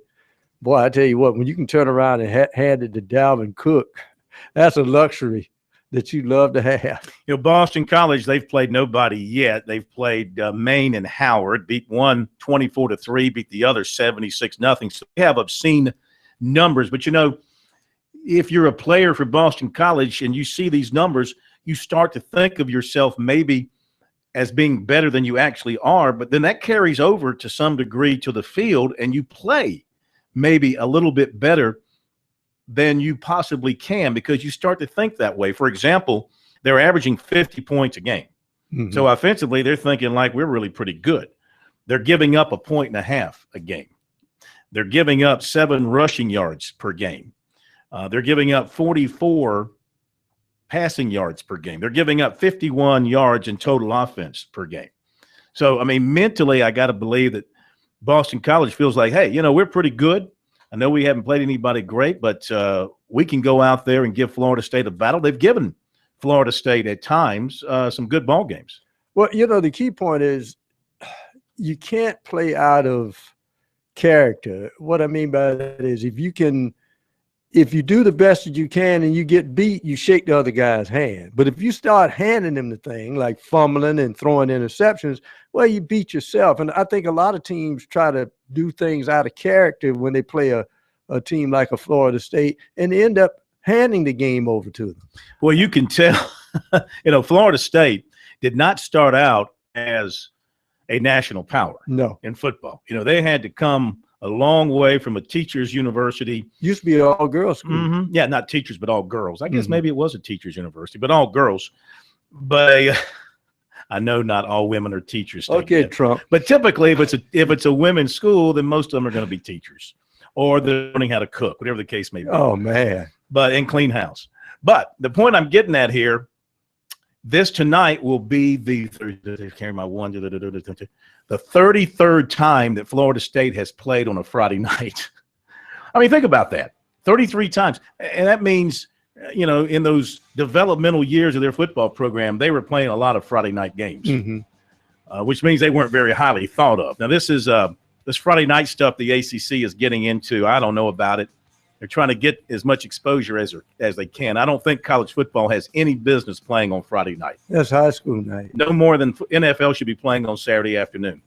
boy, I tell you what, when you can turn around and hand it to Dalvin Cook, that's a luxury that you love to have. Boston College, they've played nobody yet. They've played Maine and Howard, beat one 24-3, beat the other 76-0. So they have obscene numbers. But, if you're a player for Boston College and you see these numbers, you start to think of yourself maybe as being better than you actually are. But then that carries over to some degree to the field, and you play maybe a little bit better than you possibly can because you start to think that way. For example, they're averaging 50 points a game. So offensively, they're thinking like we're really pretty good. They're giving up 1.5 points a game. They're giving up 7 rushing yards per game. They're giving up 44 passing yards per game. They're giving up 51 yards in total offense per game. So, mentally, I got to believe that Boston College feels like, hey, we're pretty good. I know we haven't played anybody great, but we can go out there and give Florida State a battle. They've given Florida State at times some good ball games. Well, the key point is you can't play out of character. What I mean by that is if you do the best that you can and you get beat, you shake the other guy's hand. But if you start handing them the thing, like fumbling and throwing interceptions, well, you beat yourself. And I think a lot of teams try to do things out of character when they play a team like a Florida State and end up handing the game over to them. Well, you can tell, Florida State did not start out as a national power in football. They had to come a long way from a teacher's university. Used to be an all-girls school. Yeah, not teachers, but all girls. I guess maybe it was a teacher's university, but all girls. But I know not all women are teachers. Okay, Trump. But typically, if it's a women's school, then most of them are going to be teachers, or they're learning how to cook, whatever the case may be. Oh man! But and clean house. But the point I'm getting at here, this tonight will be the 33rd time that Florida State has played on a Friday night. I mean, think about that. 33 times. And that means, you know, in those developmental years of their football program, they were playing a lot of Friday night games, which means they weren't very highly thought of. Now, this is this Friday night stuff the ACC is getting into. I don't know about it. They're trying to get as much exposure as they can. I don't think college football has any business playing on Friday night. That's high school night. No more than NFL should be playing on Saturday afternoon.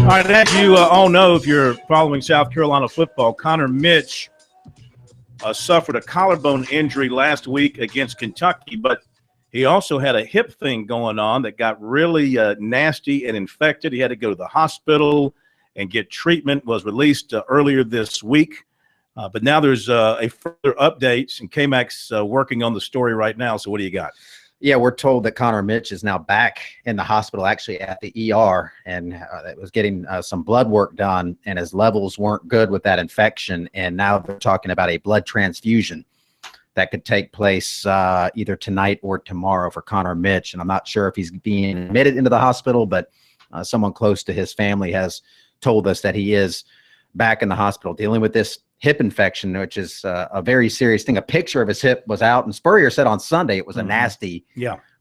All right, as you all know, if you're following South Carolina football, Connor Mitch suffered a collarbone injury last week against Kentucky, but he also had a hip thing going on that got really nasty and infected. He had to go to the hospital and get treatment, was released earlier this week. But now there's a further updates, and K-Mac's working on the story right now. So what do you got? Yeah, we're told that Connor Mitch is now back in the hospital, actually at the ER, and that was getting some blood work done, and his levels weren't good with that infection. And now they're talking about a blood transfusion that could take place either tonight or tomorrow for Connor Mitch. And I'm not sure if he's being admitted into the hospital, but someone close to his family has told us that he is back in the hospital dealing with this hip infection, which is a very serious thing. A picture of his hip was out, and Spurrier said on Sunday it was a nasty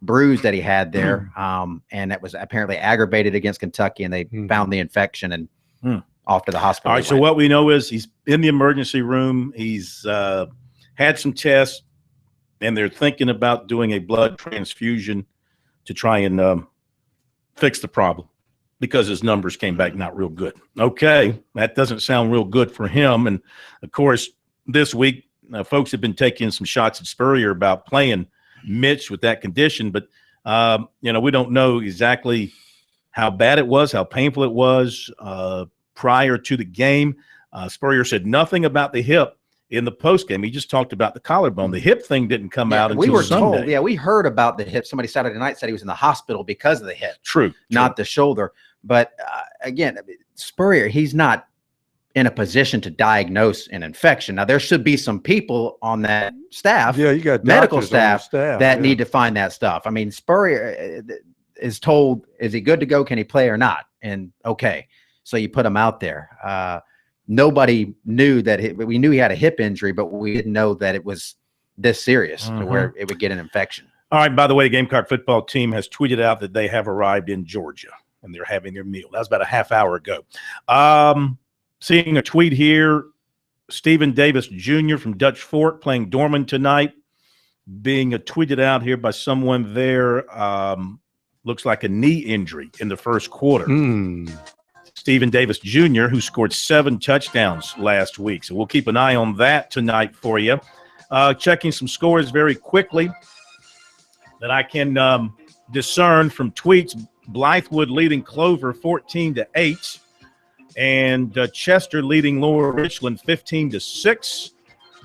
bruise that he had there, and it was apparently aggravated against Kentucky, and they found the infection and off to the hospital. All right, so what we know is he's in the emergency room. He's had some tests, and they're thinking about doing a blood transfusion to try and fix the problem, because his numbers came back not real good. Okay, that doesn't sound real good for him. And, of course, this week, folks have been taking some shots at Spurrier about playing Mitch with that condition. But, you know, we don't know exactly how bad it was, how painful it was prior to the game. Spurrier said nothing about the hip in the postgame. He just talked about the collarbone. The hip thing didn't come out until we were Sunday. told. Yeah, we heard about the hip. Somebody Saturday night said he was in the hospital because of the hip. True. Not the shoulder. But again, Spurrier, he's not in a position to diagnose an infection. Now, there should be some people on that staff, you got medical staff that need to find that stuff. I mean, Spurrier is told, is he good to go? Can he play or not? And okay. so you put him out there. Nobody knew that we knew he had a hip injury, but we didn't know that it was this serious to where it would get an infection. All right, by the way, the Gamecock football team has tweeted out that they have arrived in Georgia and they're having their meal. That was about a half hour ago. Seeing a tweet here, Stephen Davis Jr. from Dutch Fork playing Dorman tonight, being tweeted out here by someone there. Looks like a knee injury in the first quarter. Stephen Davis Jr., who scored 7 touchdowns last week. So we'll keep an eye on that tonight for you. Checking some scores very quickly that I can discern from tweets. Blythewood leading Clover 14-8, and Chester leading Lower Richland 15-6.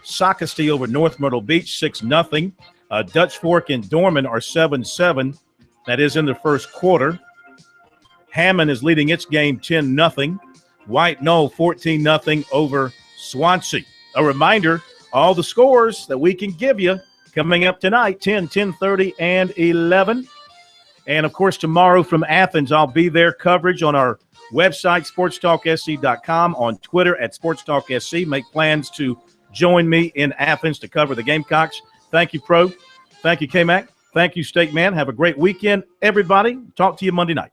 Socastee over North Myrtle Beach 6-0. Dutch Fork and Dorman are 7-7. That is in the first quarter. Hammond is leading its game 10-0. White Knoll 14-0 over Swansea. A reminder, all the scores that we can give you coming up tonight, 10, 10:30, and 11. And, of course, tomorrow from Athens, I'll be there. Coverage on our website, sportstalksc.com, on Twitter at sportstalksc. Make plans to join me in Athens to cover the Gamecocks. Thank you, Pro. Thank you, K-Mac. Thank you, Steak Man. Have a great weekend, everybody. Talk to you Monday night.